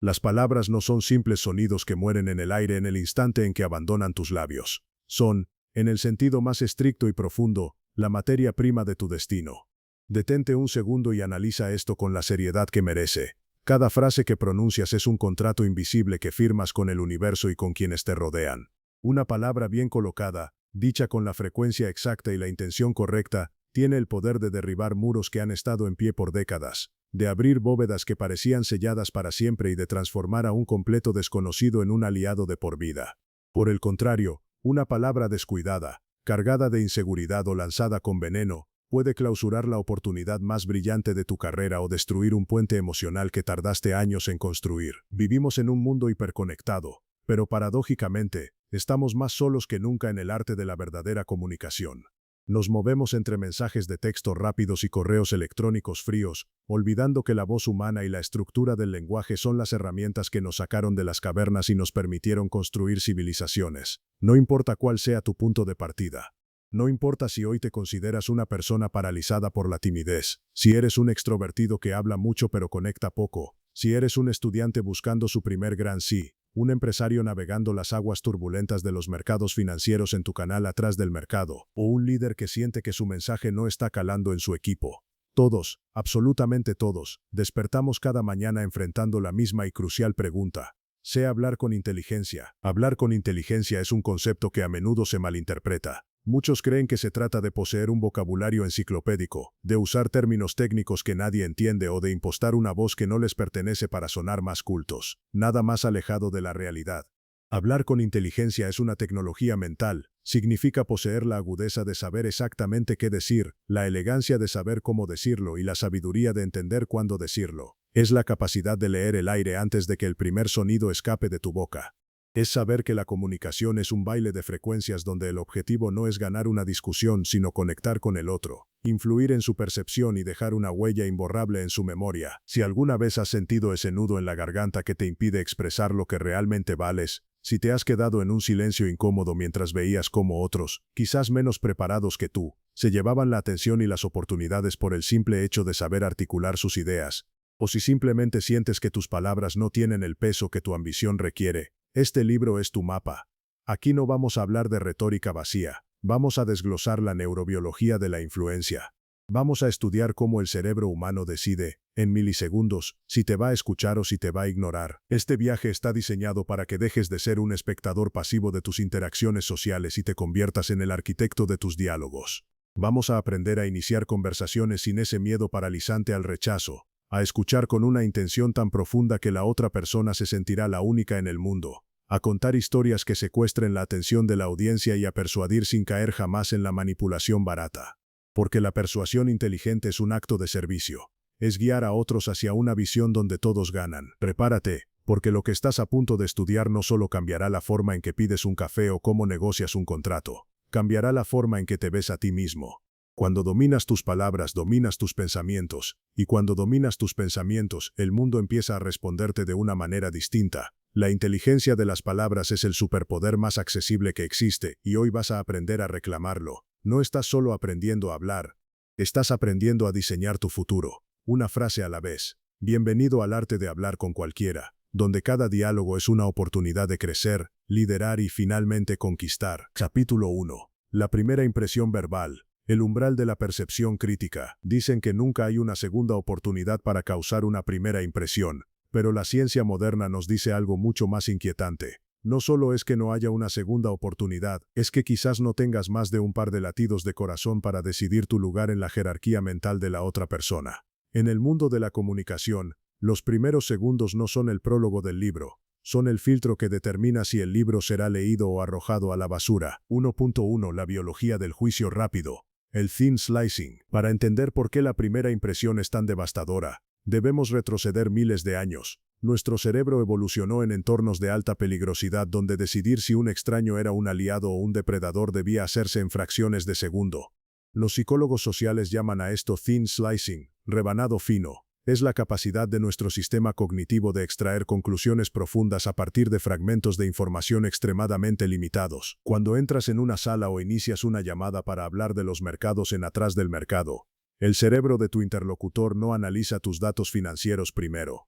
Las palabras no son simples sonidos que mueren en el aire en el instante en que abandonan tus labios. Son, en el sentido más estricto y profundo, la materia prima de tu destino. Detente un segundo y analiza esto con la seriedad que merece. Cada frase que pronuncias es un contrato invisible que firmas con el universo y con quienes te rodean. Una palabra bien colocada, dicha con la frecuencia exacta y la intención correcta, tiene el poder de derribar muros que han estado en pie por décadas, de abrir bóvedas que parecían selladas para siempre y de transformar a un completo desconocido en un aliado de por vida. Por el contrario, una palabra descuidada, cargada de inseguridad o lanzada con veneno, puede clausurar la oportunidad más brillante de tu carrera o destruir un puente emocional que tardaste años en construir. Vivimos en un mundo hiperconectado, pero paradójicamente, estamos más solos que nunca en el arte de la verdadera comunicación. Nos movemos entre mensajes de texto rápidos y correos electrónicos fríos, olvidando que la voz humana y la estructura del lenguaje son las herramientas que nos sacaron de las cavernas y nos permitieron construir civilizaciones. No importa cuál sea tu punto de partida. No importa si hoy te consideras una persona paralizada por la timidez, si eres un extrovertido que habla mucho pero conecta poco, si eres un estudiante buscando su primer gran sí, un empresario navegando las aguas turbulentas de los mercados financieros en tu canal atrás del mercado, o un líder que siente que su mensaje no está calando en su equipo. Todos, absolutamente todos, despertamos cada mañana enfrentando la misma y crucial pregunta. Sé hablar con inteligencia. Hablar con inteligencia es un concepto que a menudo se malinterpreta. Muchos creen que se trata de poseer un vocabulario enciclopédico, de usar términos técnicos que nadie entiende o de impostar una voz que no les pertenece para sonar más cultos. Nada más alejado de la realidad. Hablar con inteligencia es una tecnología mental. Significa poseer la agudeza de saber exactamente qué decir, la elegancia de saber cómo decirlo y la sabiduría de entender cuándo decirlo. Es la capacidad de leer el aire antes de que el primer sonido escape de tu boca. Es saber que la comunicación es un baile de frecuencias donde el objetivo no es ganar una discusión sino conectar con el otro, influir en su percepción y dejar una huella imborrable en su memoria. Si alguna vez has sentido ese nudo en la garganta que te impide expresar lo que realmente vales, si te has quedado en un silencio incómodo mientras veías cómo otros, quizás menos preparados que tú, se llevaban la atención y las oportunidades por el simple hecho de saber articular sus ideas, o si simplemente sientes que tus palabras no tienen el peso que tu ambición requiere, este libro es tu mapa. Aquí no vamos a hablar de retórica vacía, vamos a desglosar la neurobiología de la influencia. Vamos a estudiar cómo el cerebro humano decide, en milisegundos, si te va a escuchar o si te va a ignorar. Este viaje está diseñado para que dejes de ser un espectador pasivo de tus interacciones sociales y te conviertas en el arquitecto de tus diálogos. Vamos a aprender a iniciar conversaciones sin ese miedo paralizante al rechazo, a escuchar con una intención tan profunda que la otra persona se sentirá la única en el mundo, a contar historias que secuestren la atención de la audiencia y a persuadir sin caer jamás en la manipulación barata. Porque la persuasión inteligente es un acto de servicio. Es guiar a otros hacia una visión donde todos ganan. Prepárate, porque lo que estás a punto de estudiar no solo cambiará la forma en que pides un café o cómo negocias un contrato, cambiará la forma en que te ves a ti mismo. Cuando dominas tus palabras, dominas tus pensamientos, y cuando dominas tus pensamientos, el mundo empieza a responderte de una manera distinta. La inteligencia de las palabras es el superpoder más accesible que existe, y hoy vas a aprender a reclamarlo. No estás solo aprendiendo a hablar, estás aprendiendo a diseñar tu futuro, una frase a la vez. Bienvenido al arte de hablar con cualquiera, donde cada diálogo es una oportunidad de crecer, liderar y finalmente conquistar. Capítulo 1. La primera impresión verbal. El umbral de la percepción crítica. Dicen que nunca hay una segunda oportunidad para causar una primera impresión, pero la ciencia moderna nos dice algo mucho más inquietante. No solo es que no haya una segunda oportunidad, es que quizás no tengas más de un par de latidos de corazón para decidir tu lugar en la jerarquía mental de la otra persona. En el mundo de la comunicación, los primeros segundos no son el prólogo del libro, son el filtro que determina si el libro será leído o arrojado a la basura. 1.1 La biología del juicio rápido. El thin slicing. Para entender por qué la primera impresión es tan devastadora, debemos retroceder miles de años. Nuestro cerebro evolucionó en entornos de alta peligrosidad donde decidir si un extraño era un aliado o un depredador debía hacerse en fracciones de segundo. Los psicólogos sociales llaman a esto thin slicing, rebanado fino. Es la capacidad de nuestro sistema cognitivo de extraer conclusiones profundas a partir de fragmentos de información extremadamente limitados. Cuando entras en una sala o inicias una llamada para hablar de los mercados en atrás del mercado, el cerebro de tu interlocutor no analiza tus datos financieros primero.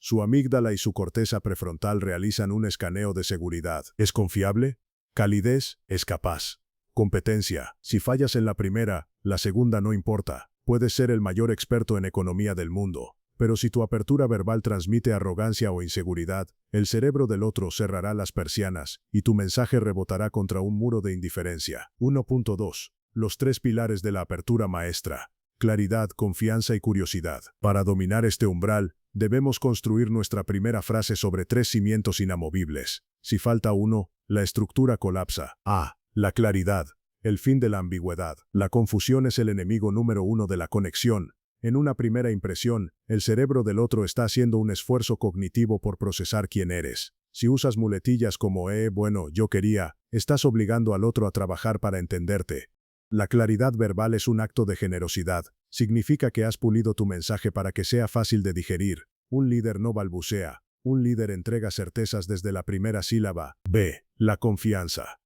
Su amígdala y su corteza prefrontal realizan un escaneo de seguridad. ¿Es confiable? Calidez, es capaz. Competencia. Si fallas en la primera, la segunda no importa. Puedes ser el mayor experto en economía del mundo. Pero si tu apertura verbal transmite arrogancia o inseguridad, el cerebro del otro cerrará las persianas y tu mensaje rebotará contra un muro de indiferencia. 1.2. Los 3 pilares de la apertura maestra. Claridad, confianza y curiosidad. Para dominar este umbral, debemos construir nuestra primera frase sobre 3 cimientos inamovibles. Si falta uno, la estructura colapsa. A. La claridad. El fin de la ambigüedad. La confusión es el enemigo número 1 de la conexión. En una primera impresión, el cerebro del otro está haciendo un esfuerzo cognitivo por procesar quién eres. Si usas muletillas como bueno, yo quería, estás obligando al otro a trabajar para entenderte. La claridad verbal es un acto de generosidad. Significa que has pulido tu mensaje para que sea fácil de digerir. Un líder no balbucea. Un líder entrega certezas desde la primera sílaba. B. La confianza.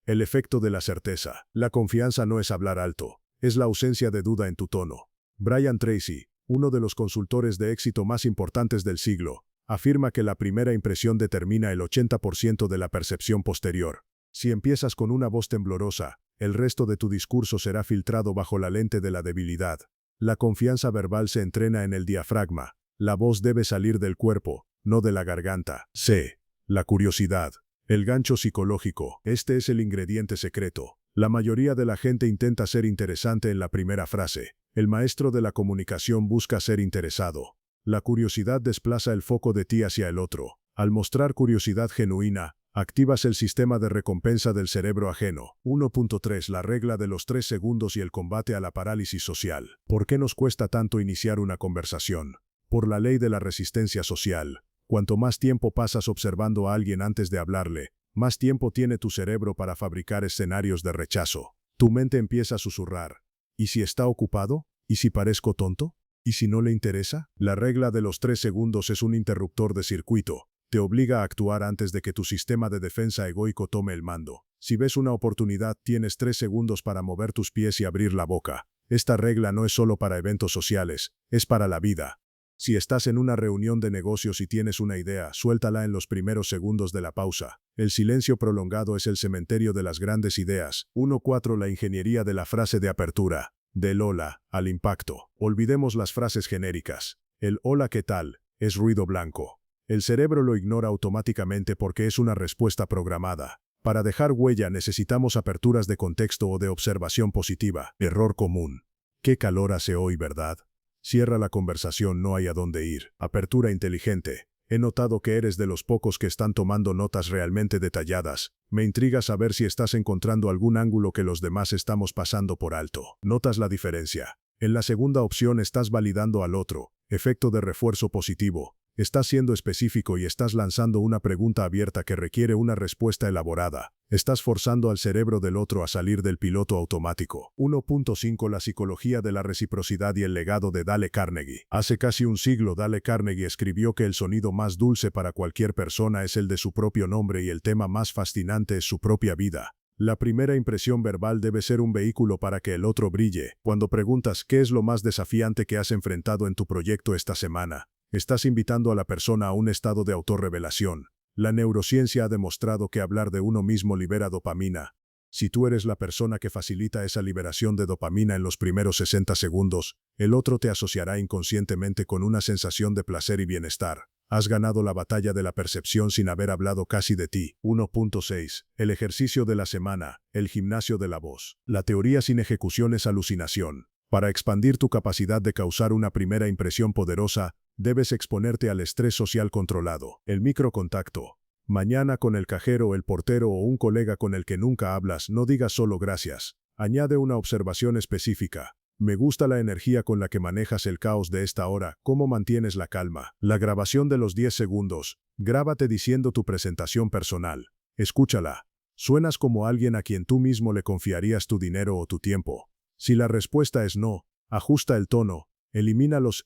El efecto de la certeza. La confianza no es hablar alto. Es la ausencia de duda en tu tono. Brian Tracy, uno de los consultores de éxito más importantes del siglo, afirma que la primera impresión determina el 80% de la percepción posterior. Si empiezas con una voz temblorosa, el resto de tu discurso será filtrado bajo la lente de la debilidad. La confianza verbal se entrena en el diafragma. La voz debe salir del cuerpo, no de la garganta. C. La curiosidad. El gancho psicológico. Este es el ingrediente secreto. La mayoría de la gente intenta ser interesante en la primera frase. El maestro de la comunicación busca ser interesado. La curiosidad desplaza el foco de ti hacia el otro. Al mostrar curiosidad genuina, activas el sistema de recompensa del cerebro ajeno. 1.3. La regla de los 3 segundos y el combate a la parálisis social. ¿Por qué nos cuesta tanto iniciar una conversación? Por la ley de la resistencia social. Cuanto más tiempo pasas observando a alguien antes de hablarle, más tiempo tiene tu cerebro para fabricar escenarios de rechazo. Tu mente empieza a susurrar. ¿Y si está ocupado? ¿Y si parezco tonto? ¿Y si no le interesa? La regla de los 3 segundos es un interruptor de circuito. Te obliga a actuar antes de que tu sistema de defensa egoico tome el mando. Si ves una oportunidad, tienes 3 segundos para mover tus pies y abrir la boca. Esta regla no es solo para eventos sociales, es para la vida. Si estás en una reunión de negocios y tienes una idea, suéltala en los primeros segundos de la pausa. El silencio prolongado es el cementerio de las grandes ideas. 1.4. La ingeniería de la frase de apertura. Del hola al impacto. Olvidemos las frases genéricas. El hola ¿qué tal? Es ruido blanco. El cerebro lo ignora automáticamente porque es una respuesta programada. Para dejar huella necesitamos aperturas de contexto o de observación positiva. Error común. ¿Qué calor hace hoy, verdad? Cierra la conversación, no hay a dónde ir. Apertura inteligente. He notado que eres de los pocos que están tomando notas realmente detalladas. Me intriga saber si estás encontrando algún ángulo que los demás estamos pasando por alto. Notas la diferencia. En la segunda opción estás validando al otro. Efecto de refuerzo positivo. Estás siendo específico y estás lanzando una pregunta abierta que requiere una respuesta elaborada. Estás forzando al cerebro del otro a salir del piloto automático. 1.5. La psicología de la reciprocidad y el legado de Dale Carnegie. Hace casi un siglo Dale Carnegie escribió que el sonido más dulce para cualquier persona es el de su propio nombre y el tema más fascinante es su propia vida. La primera impresión verbal debe ser un vehículo para que el otro brille. Cuando preguntas ¿qué es lo más desafiante que has enfrentado en tu proyecto esta semana?, estás invitando a la persona a un estado de autorrevelación. La neurociencia ha demostrado que hablar de uno mismo libera dopamina. Si tú eres la persona que facilita esa liberación de dopamina en los primeros 60 segundos, el otro te asociará inconscientemente con una sensación de placer y bienestar. Has ganado la batalla de la percepción sin haber hablado casi de ti. 1.6. El ejercicio de la semana, el gimnasio de la voz. La teoría sin ejecución es alucinación. Para expandir tu capacidad de causar una primera impresión poderosa, debes exponerte al estrés social controlado. El microcontacto. Mañana con el cajero, el portero o un colega con el que nunca hablas, no digas solo gracias. Añade una observación específica. Me gusta la energía con la que manejas el caos de esta hora. ¿Cómo mantienes la calma? La grabación de los 10 segundos. Grábate diciendo tu presentación personal. Escúchala. Suenas como alguien a quien tú mismo le confiarías tu dinero o tu tiempo. Si la respuesta es no, ajusta el tono, elimina los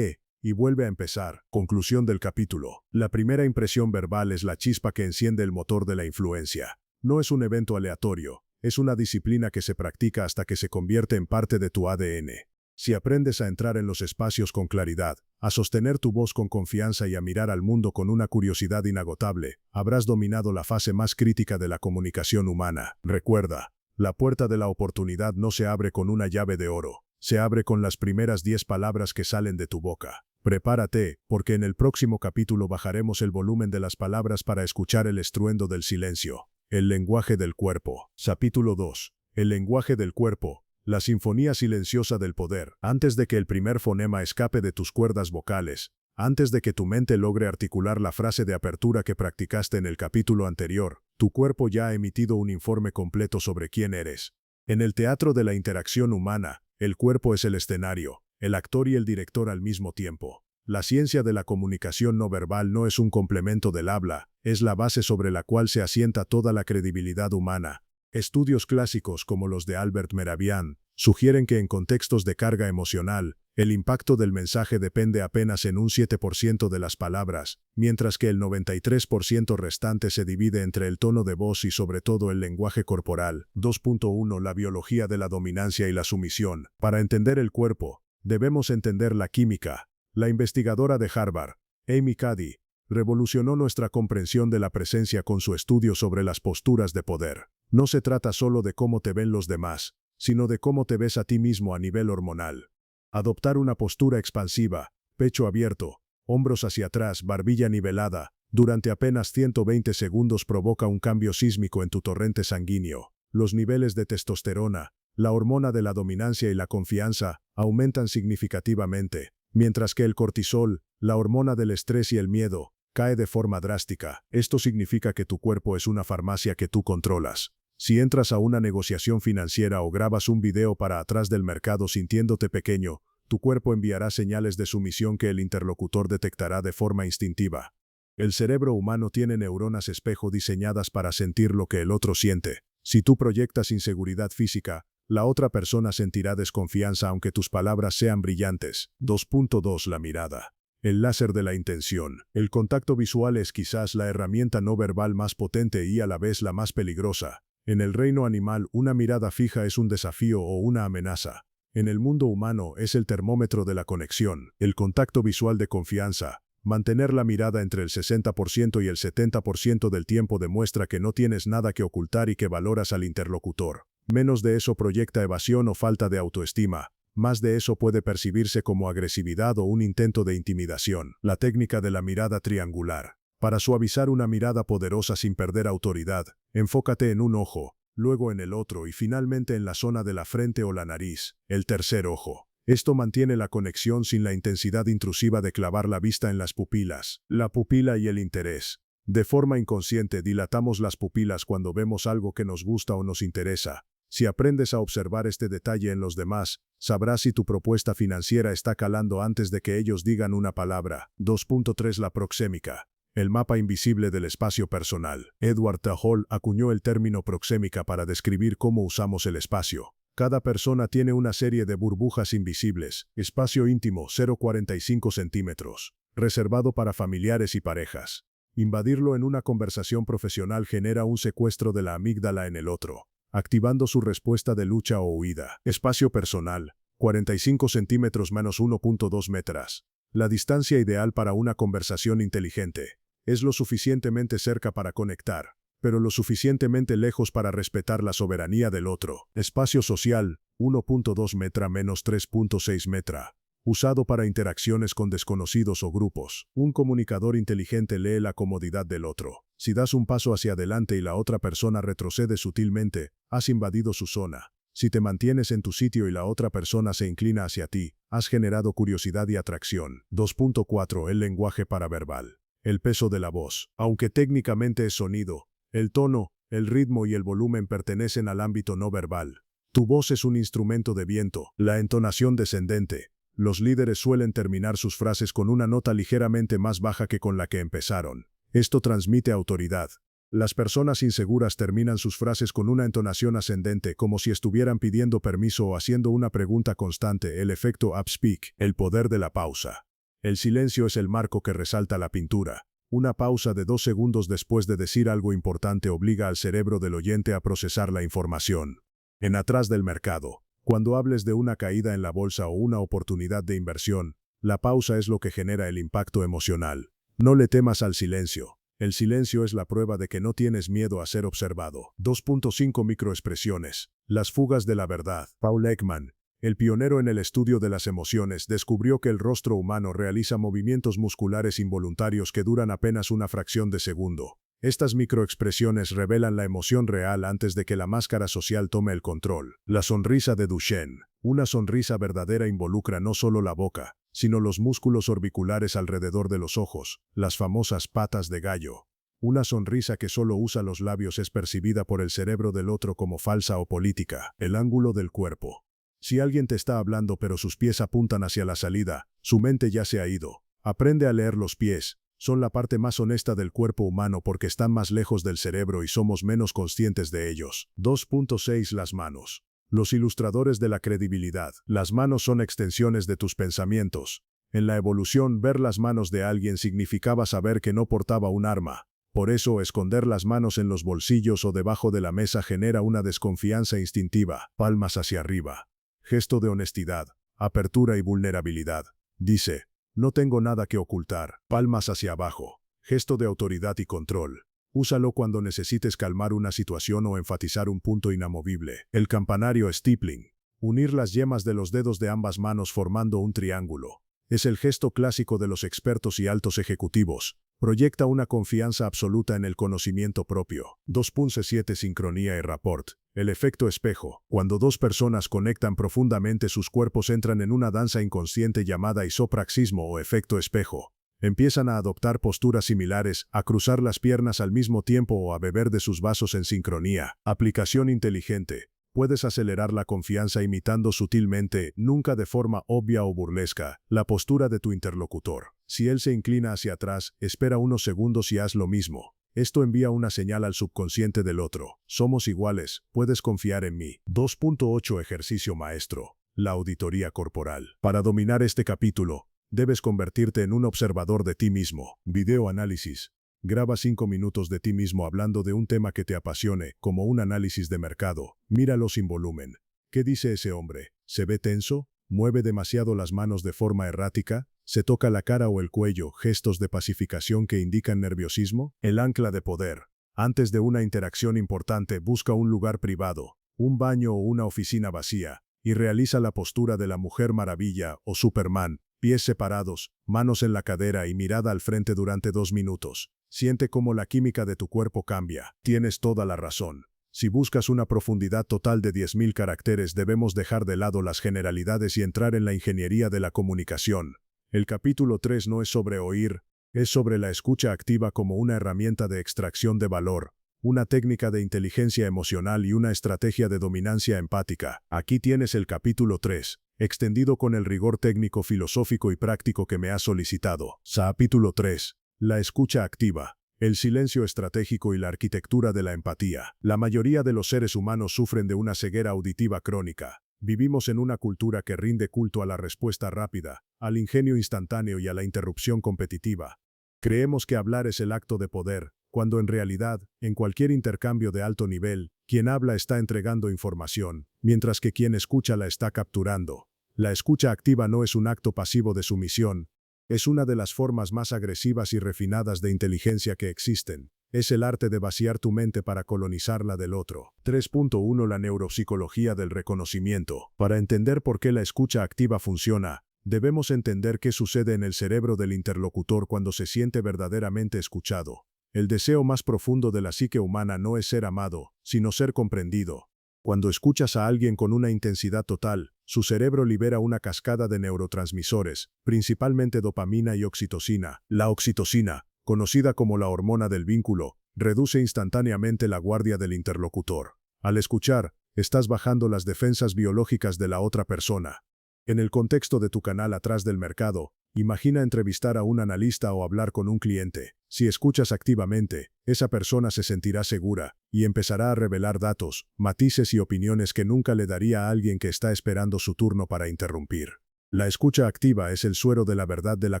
y vuelve a empezar. Conclusión del capítulo. La primera impresión verbal es la chispa que enciende el motor de la influencia. No es un evento aleatorio, es una disciplina que se practica hasta que se convierte en parte de tu ADN. Si aprendes a entrar en los espacios con claridad, a sostener tu voz con confianza y a mirar al mundo con una curiosidad inagotable, habrás dominado la fase más crítica de la comunicación humana. Recuerda, la puerta de la oportunidad no se abre con una llave de oro, se abre con las primeras 10 palabras que salen de tu boca. Prepárate, porque en el próximo capítulo bajaremos el volumen de las palabras para escuchar el estruendo del silencio. El lenguaje del cuerpo. Capítulo 2. El lenguaje del cuerpo. La sinfonía silenciosa del poder. Antes de que el primer fonema escape de tus cuerdas vocales, antes de que tu mente logre articular la frase de apertura que practicaste en el capítulo anterior, tu cuerpo ya ha emitido un informe completo sobre quién eres. En el teatro de la interacción humana, el cuerpo es el escenario, el actor y el director al mismo tiempo. La ciencia de la comunicación no verbal no es un complemento del habla, es la base sobre la cual se asienta toda la credibilidad humana. Estudios clásicos como los de Albert Mehrabian sugieren que en contextos de carga emocional, el impacto del mensaje depende apenas en un 7% de las palabras, mientras que el 93% restante se divide entre el tono de voz y sobre todo el lenguaje corporal. 2.1 La biología de la dominancia y la sumisión. Para entender el cuerpo, debemos entender la química. La investigadora de Harvard, Amy Cuddy, revolucionó nuestra comprensión de la presencia con su estudio sobre las posturas de poder. No se trata solo de cómo te ven los demás, sino de cómo te ves a ti mismo a nivel hormonal. Adoptar una postura expansiva, pecho abierto, hombros hacia atrás, barbilla nivelada, durante apenas 120 segundos provoca un cambio sísmico en tu torrente sanguíneo. Los niveles de testosterona, la hormona de la dominancia y la confianza, aumentan significativamente, mientras que el cortisol, la hormona del estrés y el miedo, cae de forma drástica. Esto significa que tu cuerpo es una farmacia que tú controlas. Si entras a una negociación financiera o grabas un video para atrás del mercado sintiéndote pequeño, tu cuerpo enviará señales de sumisión que el interlocutor detectará de forma instintiva. El cerebro humano tiene neuronas espejo diseñadas para sentir lo que el otro siente. Si tú proyectas inseguridad física, la otra persona sentirá desconfianza aunque tus palabras sean brillantes. 2.2 La mirada. El láser de la intención. El contacto visual es quizás la herramienta no verbal más potente y a la vez la más peligrosa. En el reino animal, una mirada fija es un desafío o una amenaza. En el mundo humano es el termómetro de la conexión, el contacto visual de confianza. Mantener la mirada entre el 60% y el 70% del tiempo demuestra que no tienes nada que ocultar y que valoras al interlocutor. Menos de eso proyecta evasión o falta de autoestima. Más de eso puede percibirse como agresividad o un intento de intimidación. La técnica de la mirada triangular. Para suavizar una mirada poderosa sin perder autoridad, enfócate en un ojo, luego en el otro y finalmente en la zona de la frente o la nariz, el tercer ojo. Esto mantiene la conexión sin la intensidad intrusiva de clavar la vista en las pupilas. La pupila y el interés. De forma inconsciente dilatamos las pupilas cuando vemos algo que nos gusta o nos interesa. Si aprendes a observar este detalle en los demás, sabrás si tu propuesta financiera está calando antes de que ellos digan una palabra. 2.3 La proxémica. El mapa invisible del espacio personal. Edward T. Hall acuñó el término proxémica para describir cómo usamos el espacio. Cada persona tiene una serie de burbujas invisibles, espacio íntimo 0,45 centímetros, reservado para familiares y parejas. Invadirlo en una conversación profesional genera un secuestro de la amígdala en el otro, activando su respuesta de lucha o huida. Espacio personal, 45 centímetros menos 1.2 metros. La distancia ideal para una conversación inteligente. Es lo suficientemente cerca para conectar, pero lo suficientemente lejos para respetar la soberanía del otro. Espacio social, 1.2 metra menos 3.6 metra. Usado para interacciones con desconocidos o grupos. Un comunicador inteligente lee la comodidad del otro. Si das un paso hacia adelante y la otra persona retrocede sutilmente, has invadido su zona. Si te mantienes en tu sitio y la otra persona se inclina hacia ti, has generado curiosidad y atracción. 2.4 El lenguaje paraverbal. El peso de la voz. Aunque técnicamente es sonido, el tono, el ritmo y el volumen pertenecen al ámbito no verbal. Tu voz es un instrumento de viento. La entonación descendente. Los líderes suelen terminar sus frases con una nota ligeramente más baja que con la que empezaron. Esto transmite autoridad. Las personas inseguras terminan sus frases con una entonación ascendente, como si estuvieran pidiendo permiso o haciendo una pregunta constante. El efecto upspeak. El poder de la pausa. El silencio es el marco que resalta la pintura. Una pausa de 2 segundos después de decir algo importante obliga al cerebro del oyente a procesar la información. En Atrás del mercado. Cuando hables de una caída en la bolsa o una oportunidad de inversión, La pausa es lo que genera el impacto emocional. No le temas al silencio. El silencio es la prueba de que no tienes miedo a ser observado. 2.5 Microexpresiones. Las fugas de la verdad. Paul Ekman, el pionero en el estudio de las emociones, descubrió que el rostro humano realiza movimientos musculares involuntarios que duran apenas una fracción de segundo. Estas microexpresiones revelan la emoción real antes de que la máscara social tome el control. La sonrisa de Duchenne. Una sonrisa verdadera involucra no solo la boca, sino los músculos orbiculares alrededor de los ojos, las famosas patas de gallo. Una sonrisa que solo usa los labios es percibida por el cerebro del otro como falsa o política. El ángulo del cuerpo. Si alguien te está hablando pero sus pies apuntan hacia la salida, su mente ya se ha ido. Aprende a leer los pies. Son la parte más honesta del cuerpo humano porque están más lejos del cerebro y somos menos conscientes de ellos. 2.6 Las manos. Los ilustradores de la credibilidad. Las manos son extensiones de tus pensamientos. En la evolución, ver las manos de alguien significaba saber que no portaba un arma. Por eso, esconder las manos en los bolsillos o debajo de la mesa genera una desconfianza instintiva. Palmas hacia arriba. Gesto de honestidad, apertura y vulnerabilidad. Dice: no tengo nada que ocultar. Palmas hacia abajo. Gesto de autoridad y control. Úsalo cuando necesites calmar una situación o enfatizar un punto inamovible. El campanario stippling. Unir las yemas de los dedos de ambas manos formando un triángulo. Es el gesto clásico de los expertos y altos ejecutivos. Proyecta una confianza absoluta en el conocimiento propio. 2.7 Sincronía y rapport. El efecto espejo. Cuando dos personas conectan profundamente, sus cuerpos entran en una danza inconsciente llamada isopraxismo o efecto espejo. Empiezan a adoptar posturas similares, a cruzar las piernas al mismo tiempo o a beber de sus vasos en sincronía. Aplicación inteligente. Puedes acelerar la confianza imitando sutilmente, nunca de forma obvia o burlesca, la postura de tu interlocutor. Si él se inclina hacia atrás, espera unos segundos y haz lo mismo. Esto envía una señal al subconsciente del otro. Somos iguales, puedes confiar en mí. 2.8 Ejercicio maestro. La auditoría corporal. Para dominar este capítulo, debes convertirte en un observador de ti mismo. Video análisis. Graba 5 minutos de ti mismo hablando de un tema que te apasione, como un análisis de mercado. Míralo sin volumen. ¿Qué dice ese hombre? ¿Se ve tenso? ¿Mueve demasiado las manos de forma errática? ¿Se toca la cara o el cuello? ¿Gestos de pacificación que indican nerviosismo? El ancla de poder. Antes de una interacción importante, busca un lugar privado, un baño o una oficina vacía, y realiza la postura de la Mujer Maravilla o Superman, pies separados, manos en la cadera y mirada al frente durante 2 minutos. Siente cómo la química de tu cuerpo cambia. Tienes toda la razón. Si buscas una profundidad total de 10.000 caracteres, debemos dejar de lado las generalidades y entrar en la ingeniería de la comunicación. El capítulo 3 no es sobre oír, es sobre la escucha activa como una herramienta de extracción de valor, una técnica de inteligencia emocional y una estrategia de dominancia empática. Aquí tienes el capítulo 3, extendido con el rigor técnico, filosófico y práctico que me has solicitado. Capítulo 3. La escucha activa. El silencio estratégico y la arquitectura de la empatía. La mayoría de los seres humanos sufren de una ceguera auditiva crónica. Vivimos en una cultura que rinde culto a la respuesta rápida, al ingenio instantáneo y a la interrupción competitiva. Creemos que hablar es el acto de poder, cuando en realidad, en cualquier intercambio de alto nivel, quien habla está entregando información, mientras que quien escucha la está capturando. La escucha activa no es un acto pasivo de sumisión, es una de las formas más agresivas y refinadas de inteligencia que existen. Es el arte de vaciar tu mente para colonizar la del otro. 3.1 La neuropsicología del reconocimiento. Para entender por qué la escucha activa funciona, debemos entender qué sucede en el cerebro del interlocutor cuando se siente verdaderamente escuchado. El deseo más profundo de la psique humana no es ser amado, sino ser comprendido. Cuando escuchas a alguien con una intensidad total, su cerebro libera una cascada de neurotransmisores, principalmente dopamina y oxitocina. La oxitocina, conocida como la hormona del vínculo, reduce instantáneamente la guardia del interlocutor. Al escuchar, estás bajando las defensas biológicas de la otra persona. En el contexto de tu canal atrás del mercado, imagina entrevistar a un analista o hablar con un cliente. Si escuchas activamente, esa persona se sentirá segura y empezará a revelar datos, matices y opiniones que nunca le daría a alguien que está esperando su turno para interrumpir. La escucha activa es el suero de la verdad de la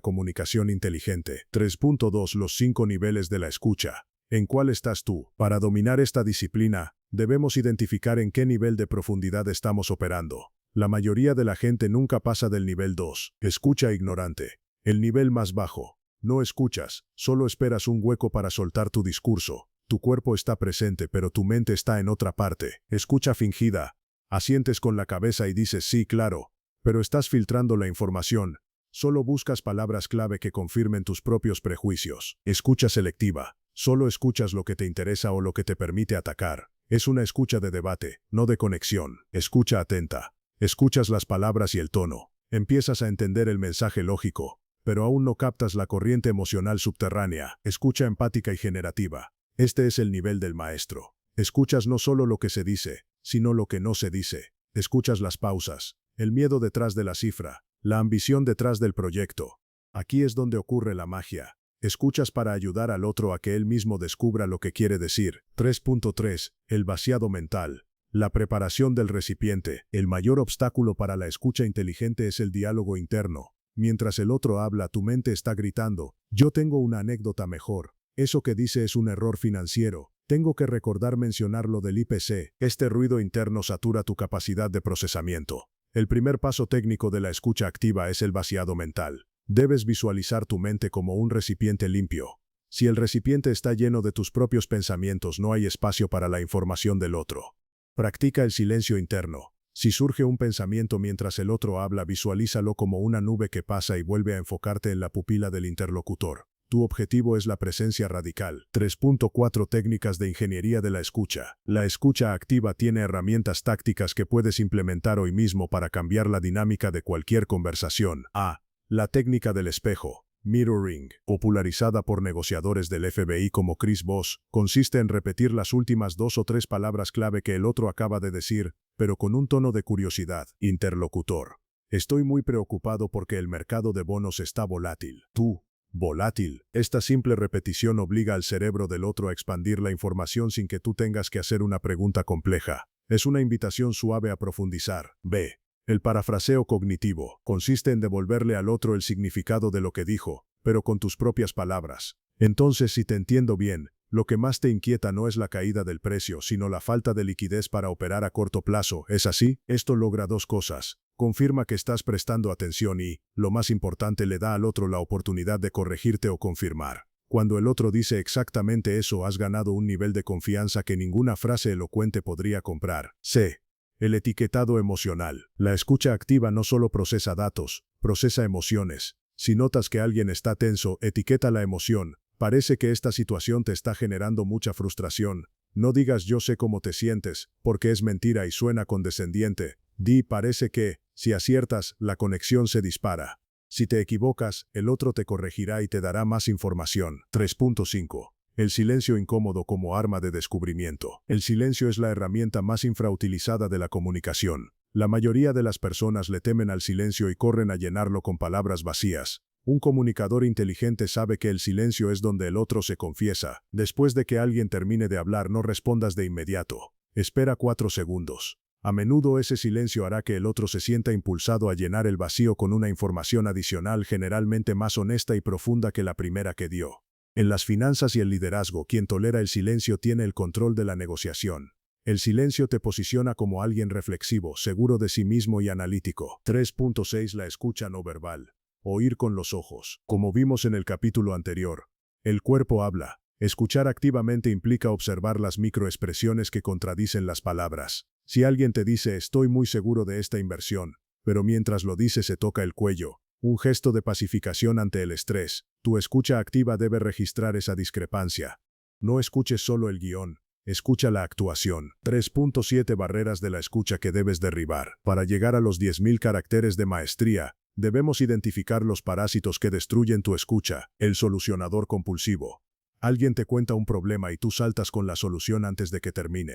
comunicación inteligente. 3.2 Los 5 niveles de la escucha. ¿En cuál estás tú? Para dominar esta disciplina, debemos identificar en qué nivel de profundidad estamos operando. La mayoría de la gente nunca pasa del nivel 2. Escucha ignorante. El nivel más bajo. No escuchas, solo esperas un hueco para soltar tu discurso. Tu cuerpo está presente, pero tu mente está en otra parte. Escucha fingida. Asientes con la cabeza y dices sí, claro, pero estás filtrando la información. Solo buscas palabras clave que confirmen tus propios prejuicios. Escucha selectiva. Solo escuchas lo que te interesa o lo que te permite atacar. Es una escucha de debate, no de conexión. Escucha atenta. Escuchas las palabras y el tono. Empiezas a entender el mensaje lógico, pero aún no captas la corriente emocional subterránea. Escucha empática y generativa. Este es el nivel del maestro. Escuchas no solo lo que se dice, sino lo que no se dice. Escuchas las pausas, el miedo detrás de la cifra, la ambición detrás del proyecto. Aquí es donde ocurre la magia. Escuchas para ayudar al otro a que él mismo descubra lo que quiere decir. 3.3. El vaciado mental. La preparación del recipiente. El mayor obstáculo para la escucha inteligente es el diálogo interno. Mientras el otro habla, tu mente está gritando: yo tengo una anécdota mejor. Eso que dice es un error financiero. Tengo que recordar mencionar lo del IPC. Este ruido interno satura tu capacidad de procesamiento. El primer paso técnico de la escucha activa es el vaciado mental. Debes visualizar tu mente como un recipiente limpio. Si el recipiente está lleno de tus propios pensamientos, no hay espacio para la información del otro. Practica el silencio interno. Si surge un pensamiento mientras el otro habla, visualízalo como una nube que pasa y vuelve a enfocarte en la pupila del interlocutor. Tu objetivo es la presencia radical. 3.4 Técnicas de ingeniería de la escucha. La escucha activa tiene herramientas tácticas que puedes implementar hoy mismo para cambiar la dinámica de cualquier conversación. A. La técnica del espejo. Mirroring, popularizada por negociadores del FBI como Chris Voss, consiste en repetir las últimas 2 o 3 palabras clave que el otro acaba de decir, pero con un tono de curiosidad. Interlocutor. Estoy muy preocupado porque el mercado de bonos está volátil. Tú. Volátil. Esta simple repetición obliga al cerebro del otro a expandir la información sin que tú tengas que hacer una pregunta compleja. Es una invitación suave a profundizar. B. El parafraseo cognitivo consiste en devolverle al otro el significado de lo que dijo, pero con tus propias palabras. Entonces, si te entiendo bien, lo que más te inquieta no es la caída del precio, sino la falta de liquidez para operar a corto plazo. ¿Es así? Esto logra 2 cosas. Confirma que estás prestando atención y, lo más importante, le da al otro la oportunidad de corregirte o confirmar. Cuando el otro dice exactamente eso, has ganado un nivel de confianza que ninguna frase elocuente podría comprar. C. El etiquetado emocional. La escucha activa no solo procesa datos, procesa emociones. Si notas que alguien está tenso, etiqueta la emoción. Parece que esta situación te está generando mucha frustración. No digas yo sé cómo te sientes, porque es mentira y suena condescendiente. Di parece que, si aciertas, la conexión se dispara. Si te equivocas, el otro te corregirá y te dará más información. 3.5. El silencio incómodo como arma de descubrimiento. El silencio es la herramienta más infrautilizada de la comunicación. La mayoría de las personas le temen al silencio y corren a llenarlo con palabras vacías. Un comunicador inteligente sabe que el silencio es donde el otro se confiesa. Después de que alguien termine de hablar, no respondas de inmediato. Espera 4 segundos. A menudo ese silencio hará que el otro se sienta impulsado a llenar el vacío con una información adicional, generalmente más honesta y profunda que la primera que dio. En las finanzas y el liderazgo, quien tolera el silencio tiene el control de la negociación. El silencio te posiciona como alguien reflexivo, seguro de sí mismo y analítico. 3.6 La escucha no verbal. Oír con los ojos. Como vimos en el capítulo anterior, el cuerpo habla. Escuchar activamente implica observar las microexpresiones que contradicen las palabras. Si alguien te dice estoy muy seguro de esta inversión, pero mientras lo dice se toca el cuello, un gesto de pacificación ante el estrés, tu escucha activa debe registrar esa discrepancia. No escuches solo el guión, escucha la actuación. 3.7 Barreras de la escucha que debes derribar. Para llegar a los 10.000 caracteres de maestría, debemos identificar los parásitos que destruyen tu escucha. El solucionador compulsivo. Alguien te cuenta un problema y tú saltas con la solución antes de que termine.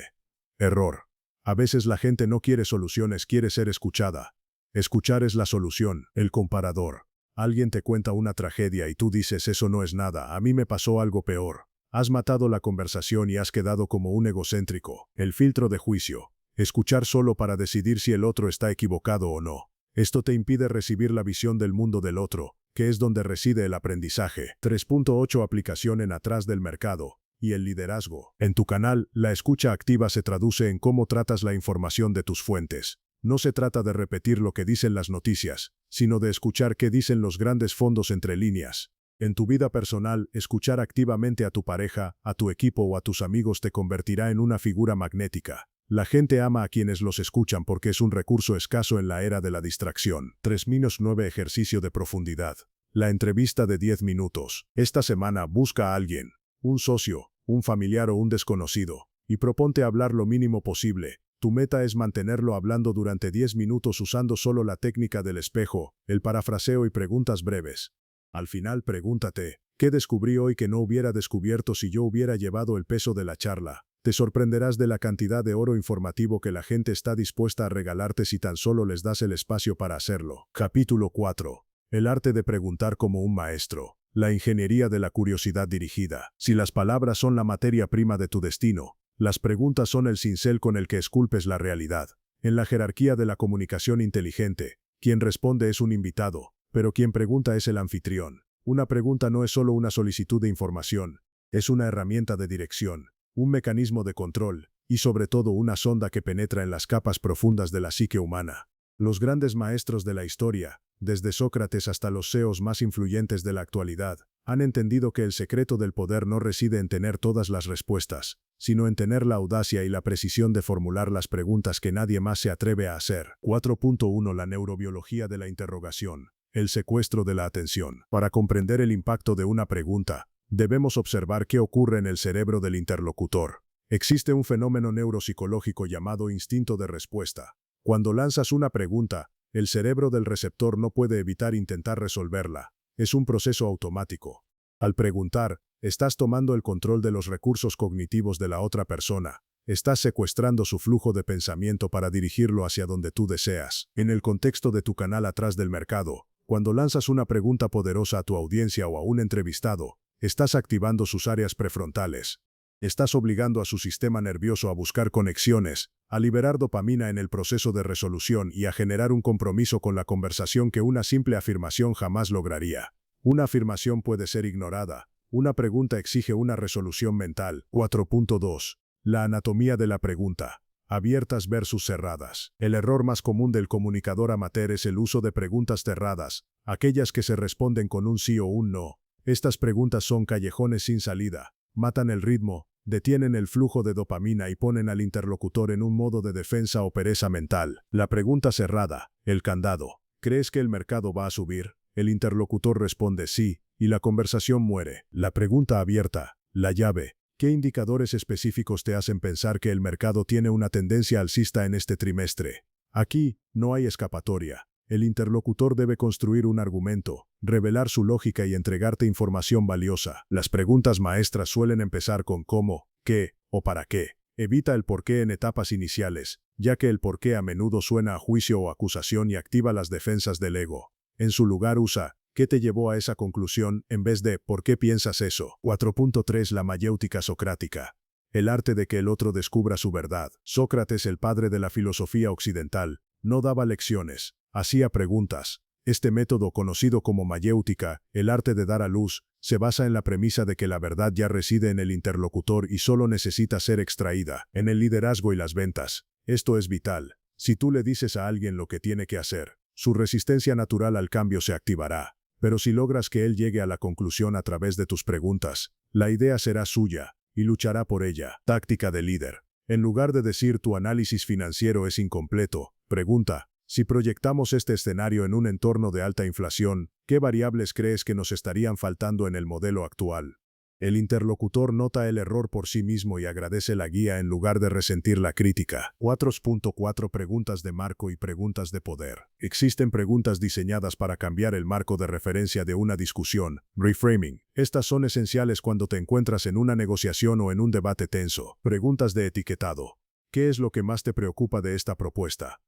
Error. A veces la gente no quiere soluciones, quiere ser escuchada. Escuchar es la solución. El comparador. Alguien te cuenta una tragedia y tú dices eso no es nada, a mí me pasó algo peor. Has matado la conversación y has quedado como un egocéntrico. El filtro de juicio. Escuchar solo para decidir si el otro está equivocado o no. Esto te impide recibir la visión del mundo del otro, que es donde reside el aprendizaje. 3.8 Aplicación en atrás del mercado y el liderazgo. En tu canal, la escucha activa se traduce en cómo tratas la información de tus fuentes. No se trata de repetir lo que dicen las noticias, sino de escuchar qué dicen los grandes fondos entre líneas. En tu vida personal, escuchar activamente a tu pareja, a tu equipo o a tus amigos te convertirá en una figura magnética. La gente ama a quienes los escuchan porque es un recurso escaso en la era de la distracción. 3-9 Ejercicio de profundidad. La entrevista de 10 minutos. Esta semana busca a alguien, un socio, un familiar o un desconocido, y proponte hablar lo mínimo posible. Tu meta es mantenerlo hablando durante 10 minutos usando solo la técnica del espejo, el parafraseo y preguntas breves. Al final pregúntate, ¿qué descubrí hoy que no hubiera descubierto si yo hubiera llevado el peso de la charla? Te sorprenderás de la cantidad de oro informativo que la gente está dispuesta a regalarte si tan solo les das el espacio para hacerlo. Capítulo 4. El arte de preguntar como un maestro. La ingeniería de la curiosidad dirigida. Si las palabras son la materia prima de tu destino, las preguntas son el cincel con el que esculpes la realidad. En la jerarquía de la comunicación inteligente, quien responde es un invitado, pero quien pregunta es el anfitrión. Una pregunta no es solo una solicitud de información, es una herramienta de dirección, un mecanismo de control, y sobre todo una sonda que penetra en las capas profundas de la psique humana. Los grandes maestros de la historia, desde Sócrates hasta los CEOs más influyentes de la actualidad, han entendido que el secreto del poder no reside en tener todas las respuestas, sino en tener la audacia y la precisión de formular las preguntas que nadie más se atreve a hacer. 4.1 La neurobiología de la interrogación. El secuestro de la atención. Para comprender el impacto de una pregunta, debemos observar qué ocurre en el cerebro del interlocutor. Existe un fenómeno neuropsicológico llamado instinto de respuesta. Cuando lanzas una pregunta, el cerebro del receptor no puede evitar intentar resolverla. Es un proceso automático. Al preguntar, estás tomando el control de los recursos cognitivos de la otra persona. Estás secuestrando su flujo de pensamiento para dirigirlo hacia donde tú deseas. En el contexto de tu canal atrás del mercado, cuando lanzas una pregunta poderosa a tu audiencia o a un entrevistado, estás activando sus áreas prefrontales. Estás obligando a su sistema nervioso a buscar conexiones, a liberar dopamina en el proceso de resolución y a generar un compromiso con la conversación que una simple afirmación jamás lograría. Una afirmación puede ser ignorada. Una pregunta exige una resolución mental. 4.2. La anatomía de la pregunta. Abiertas versus cerradas. El error más común del comunicador amateur es el uso de preguntas cerradas, aquellas que se responden con un sí o un no. Estas preguntas son callejones sin salida. Matan el ritmo, detienen el flujo de dopamina y ponen al interlocutor en un modo de defensa o pereza mental. La pregunta cerrada, el candado. ¿Crees que el mercado va a subir? El interlocutor responde sí, y la conversación muere. La pregunta abierta, la llave. ¿Qué indicadores específicos te hacen pensar que el mercado tiene una tendencia alcista en este trimestre? Aquí, no hay escapatoria. El interlocutor debe construir un argumento, revelar su lógica y entregarte información valiosa. Las preguntas maestras suelen empezar con cómo, qué o para qué. Evita el por qué en etapas iniciales, ya que el por qué a menudo suena a juicio o acusación y activa las defensas del ego. En su lugar usa ¿qué te llevó a esa conclusión? En vez de ¿por qué piensas eso? 4.3 La mayéutica socrática. El arte de que el otro descubra su verdad. Sócrates, el padre de la filosofía occidental, no daba lecciones, hacía preguntas. Este método, conocido como mayéutica, el arte de dar a luz, se basa en la premisa de que la verdad ya reside en el interlocutor y solo necesita ser extraída. En el liderazgo y las ventas, esto es vital. Si tú le dices a alguien lo que tiene que hacer, su resistencia natural al cambio se activará. Pero si logras que él llegue a la conclusión a través de tus preguntas, la idea será suya, y luchará por ella. Táctica de líder. En lugar de decir tu análisis financiero es incompleto, pregunta, si proyectamos este escenario en un entorno de alta inflación, ¿qué variables crees que nos estarían faltando en el modelo actual? El interlocutor nota el error por sí mismo y agradece la guía en lugar de resentir la crítica. 4.4 Preguntas de marco y preguntas de poder. Existen preguntas diseñadas para cambiar el marco de referencia de una discusión, reframing. Estas son esenciales cuando te encuentras en una negociación o en un debate tenso. Preguntas de etiquetado. ¿Qué es lo que más te preocupa de esta propuesta?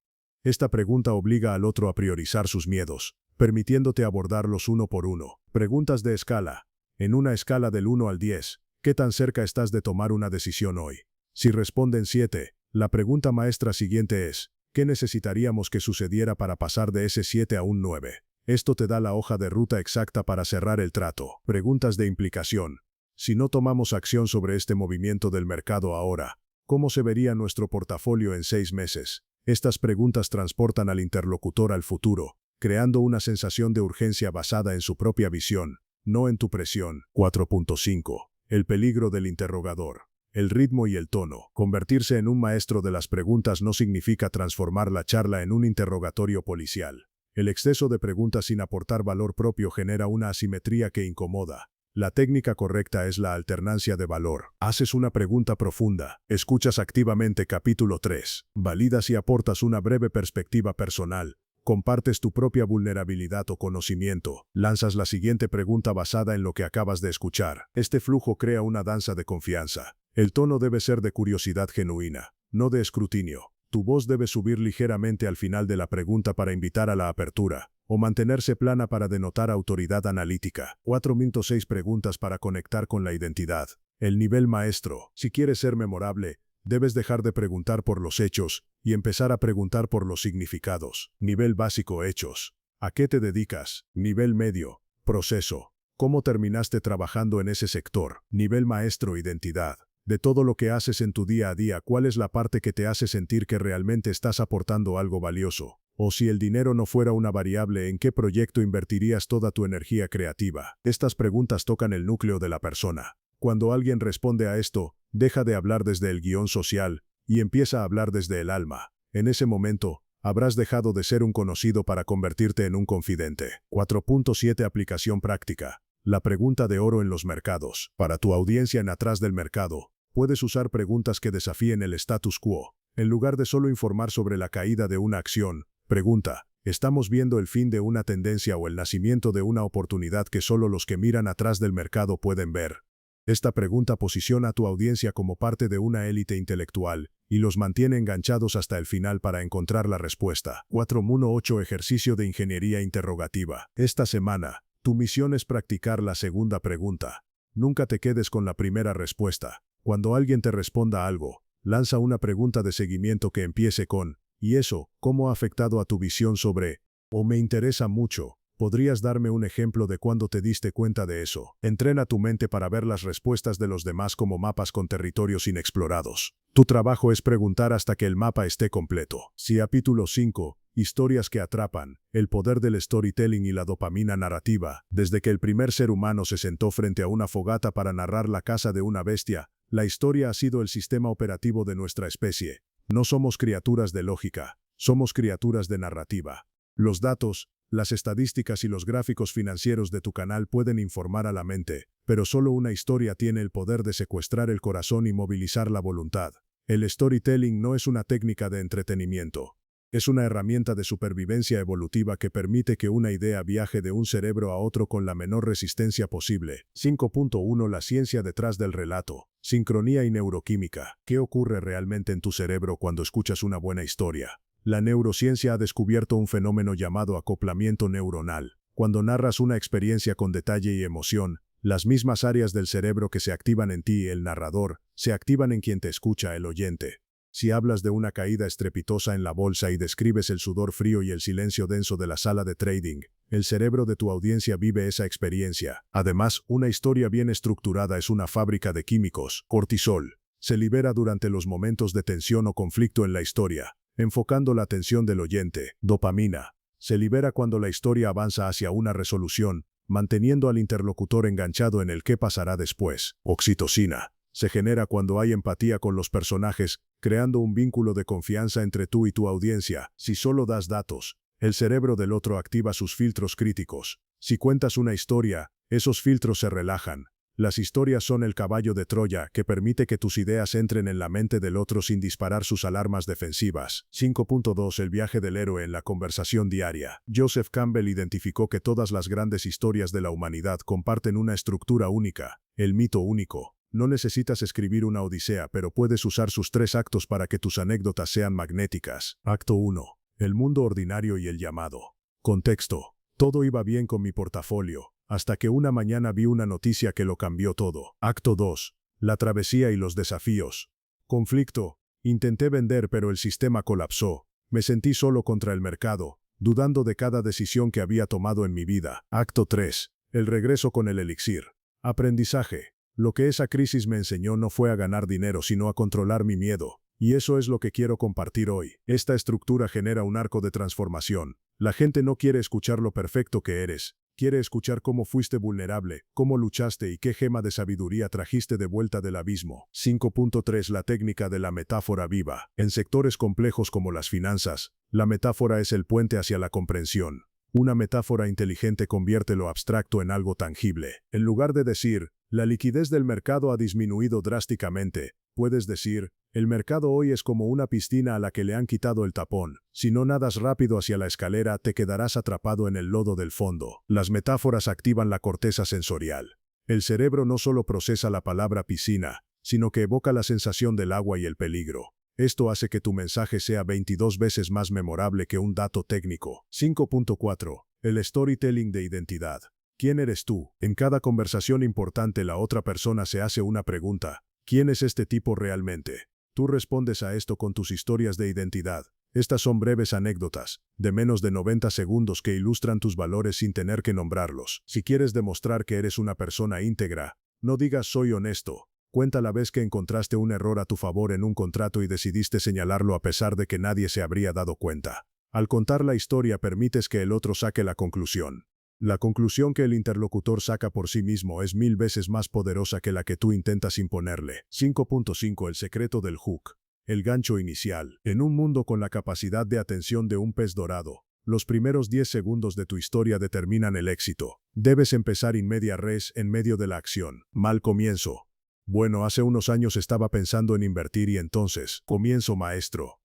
Esta pregunta obliga al otro a priorizar sus miedos, permitiéndote abordarlos uno por uno. Preguntas de escala. En una escala del 1 al 10, ¿qué tan cerca estás de tomar una decisión hoy? Si responden 7, la pregunta maestra siguiente es, ¿qué necesitaríamos que sucediera para pasar de ese 7 a un 9? Esto te da la hoja de ruta exacta para cerrar el trato. Preguntas de implicación. Si no tomamos acción sobre este movimiento del mercado ahora, ¿cómo se vería nuestro portafolio en 6 meses? Estas preguntas transportan al interlocutor al futuro, creando una sensación de urgencia basada en su propia visión, no en tu presión. 4.5. El peligro del interrogador. El ritmo y el tono. Convertirse en un maestro de las preguntas no significa transformar la charla en un interrogatorio policial. El exceso de preguntas sin aportar valor propio genera una asimetría que incomoda. La técnica correcta es la alternancia de valor. Haces una pregunta profunda, escuchas activamente capítulo 3, validas y aportas una breve perspectiva personal, compartes tu propia vulnerabilidad o conocimiento, lanzas la siguiente pregunta basada en lo que acabas de escuchar. Este flujo crea una danza de confianza. El tono debe ser de curiosidad genuina, no de escrutinio. Tu voz debe subir ligeramente al final de la pregunta para invitar a la apertura, o mantenerse plana para denotar autoridad analítica. 4.6 preguntas para conectar con la identidad. El nivel maestro. Si quieres ser memorable, debes dejar de preguntar por los hechos y empezar a preguntar por los significados. Nivel básico, hechos. ¿A qué te dedicas? Nivel medio, proceso. ¿Cómo terminaste trabajando en ese sector? Nivel maestro, identidad. De todo lo que haces en tu día a día, ¿cuál es la parte que te hace sentir que realmente estás aportando algo valioso? O si el dinero no fuera una variable, ¿en qué proyecto invertirías toda tu energía creativa? Estas preguntas tocan el núcleo de la persona. Cuando alguien responde a esto, deja de hablar desde el guión social y empieza a hablar desde el alma. En ese momento, habrás dejado de ser un conocido para convertirte en un confidente. 4.7 Aplicación práctica. La pregunta de oro en los mercados. Para tu audiencia en Atrás del Mercado, puedes usar preguntas que desafíen el status quo. En lugar de solo informar sobre la caída de una acción, pregunta, ¿estamos viendo el fin de una tendencia o el nacimiento de una oportunidad que solo los que miran atrás del mercado pueden ver? Esta pregunta posiciona a tu audiencia como parte de una élite intelectual y los mantiene enganchados hasta el final para encontrar la respuesta. 4.8 Ejercicio de ingeniería interrogativa. Esta semana, tu misión es practicar la segunda pregunta. Nunca te quedes con la primera respuesta. Cuando alguien te responda algo, lanza una pregunta de seguimiento que empiece con ¿y eso, cómo ha afectado a tu visión sobre? O me interesa mucho. ¿Podrías darme un ejemplo de cuándo te diste cuenta de eso? Entrena tu mente para ver las respuestas de los demás como mapas con territorios inexplorados. Tu trabajo es preguntar hasta que el mapa esté completo. Capítulo 5. Historias que atrapan. El poder del storytelling y la dopamina narrativa. Desde que el primer ser humano se sentó frente a una fogata para narrar la caza de una bestia, la historia ha sido el sistema operativo de nuestra especie. No somos criaturas de lógica, somos criaturas de narrativa. Los datos, las estadísticas y los gráficos financieros de tu canal pueden informar a la mente, pero solo una historia tiene el poder de secuestrar el corazón y movilizar la voluntad. El storytelling no es una técnica de entretenimiento. Es una herramienta de supervivencia evolutiva que permite que una idea viaje de un cerebro a otro con la menor resistencia posible. 5.1 La ciencia detrás del relato. Sincronía y neuroquímica. ¿Qué ocurre realmente en tu cerebro cuando escuchas una buena historia? La neurociencia ha descubierto un fenómeno llamado acoplamiento neuronal. Cuando narras una experiencia con detalle y emoción, las mismas áreas del cerebro que se activan en ti, el narrador, se activan en quien te escucha, el oyente. Si hablas de una caída estrepitosa en la bolsa y describes el sudor frío y el silencio denso de la sala de trading, el cerebro de tu audiencia vive esa experiencia. Además, una historia bien estructurada es una fábrica de químicos. Cortisol se libera durante los momentos de tensión o conflicto en la historia, enfocando la atención del oyente. Dopamina se libera cuando la historia avanza hacia una resolución, manteniendo al interlocutor enganchado en el qué pasará después. Oxitocina se genera cuando hay empatía con los personajes, creando un vínculo de confianza entre tú y tu audiencia. Si solo das datos, el cerebro del otro activa sus filtros críticos. Si cuentas una historia, esos filtros se relajan. Las historias son el caballo de Troya que permite que tus ideas entren en la mente del otro sin disparar sus alarmas defensivas. 5.2 El viaje del héroe en la conversación diaria. Joseph Campbell identificó que todas las grandes historias de la humanidad comparten una estructura única, el mito único. No necesitas escribir una odisea, pero puedes usar sus 3 actos para que tus anécdotas sean magnéticas. Acto 1. El mundo ordinario y el llamado. Contexto. Todo iba bien con mi portafolio, hasta que una mañana vi una noticia que lo cambió todo. Acto 2. La travesía y los desafíos. Conflicto. Intenté vender, pero el sistema colapsó. Me sentí solo contra el mercado, dudando de cada decisión que había tomado en mi vida. Acto 3. El regreso con el elixir. Aprendizaje. Lo que esa crisis me enseñó no fue a ganar dinero, sino a controlar mi miedo. Y eso es lo que quiero compartir hoy. Esta estructura genera un arco de transformación. La gente no quiere escuchar lo perfecto que eres. Quiere escuchar cómo fuiste vulnerable, cómo luchaste y qué gema de sabiduría trajiste de vuelta del abismo. 5.3 La técnica de la metáfora viva. En sectores complejos como las finanzas, la metáfora es el puente hacia la comprensión. Una metáfora inteligente convierte lo abstracto en algo tangible. En lugar de decir, la liquidez del mercado ha disminuido drásticamente, puedes decir, el mercado hoy es como una piscina a la que le han quitado el tapón. Si no nadas rápido hacia la escalera, te quedarás atrapado en el lodo del fondo. Las metáforas activan la corteza sensorial. El cerebro no solo procesa la palabra piscina, sino que evoca la sensación del agua y el peligro. Esto hace que tu mensaje sea 22 veces más memorable que un dato técnico. 5.4 El storytelling de identidad. ¿Quién eres tú? En cada conversación importante la otra persona se hace una pregunta. ¿Quién es este tipo realmente? Tú respondes a esto con tus historias de identidad. Estas son breves anécdotas, de menos de 90 segundos que ilustran tus valores sin tener que nombrarlos. Si quieres demostrar que eres una persona íntegra, no digas soy honesto. Cuenta la vez que encontraste un error a tu favor en un contrato y decidiste señalarlo a pesar de que nadie se habría dado cuenta. Al contar la historia permites que el otro saque la conclusión. La conclusión que el interlocutor saca por sí mismo es 1000 veces más poderosa que la que tú intentas imponerle. 5.5 El secreto del hook. El gancho inicial. En un mundo con la capacidad de atención de un pez dorado, los primeros 10 segundos de tu historia determinan el éxito. Debes empezar in media res, en medio de la acción. Mal comienzo. Bueno, hace unos años estaba pensando en invertir y entonces, comienzo maestro.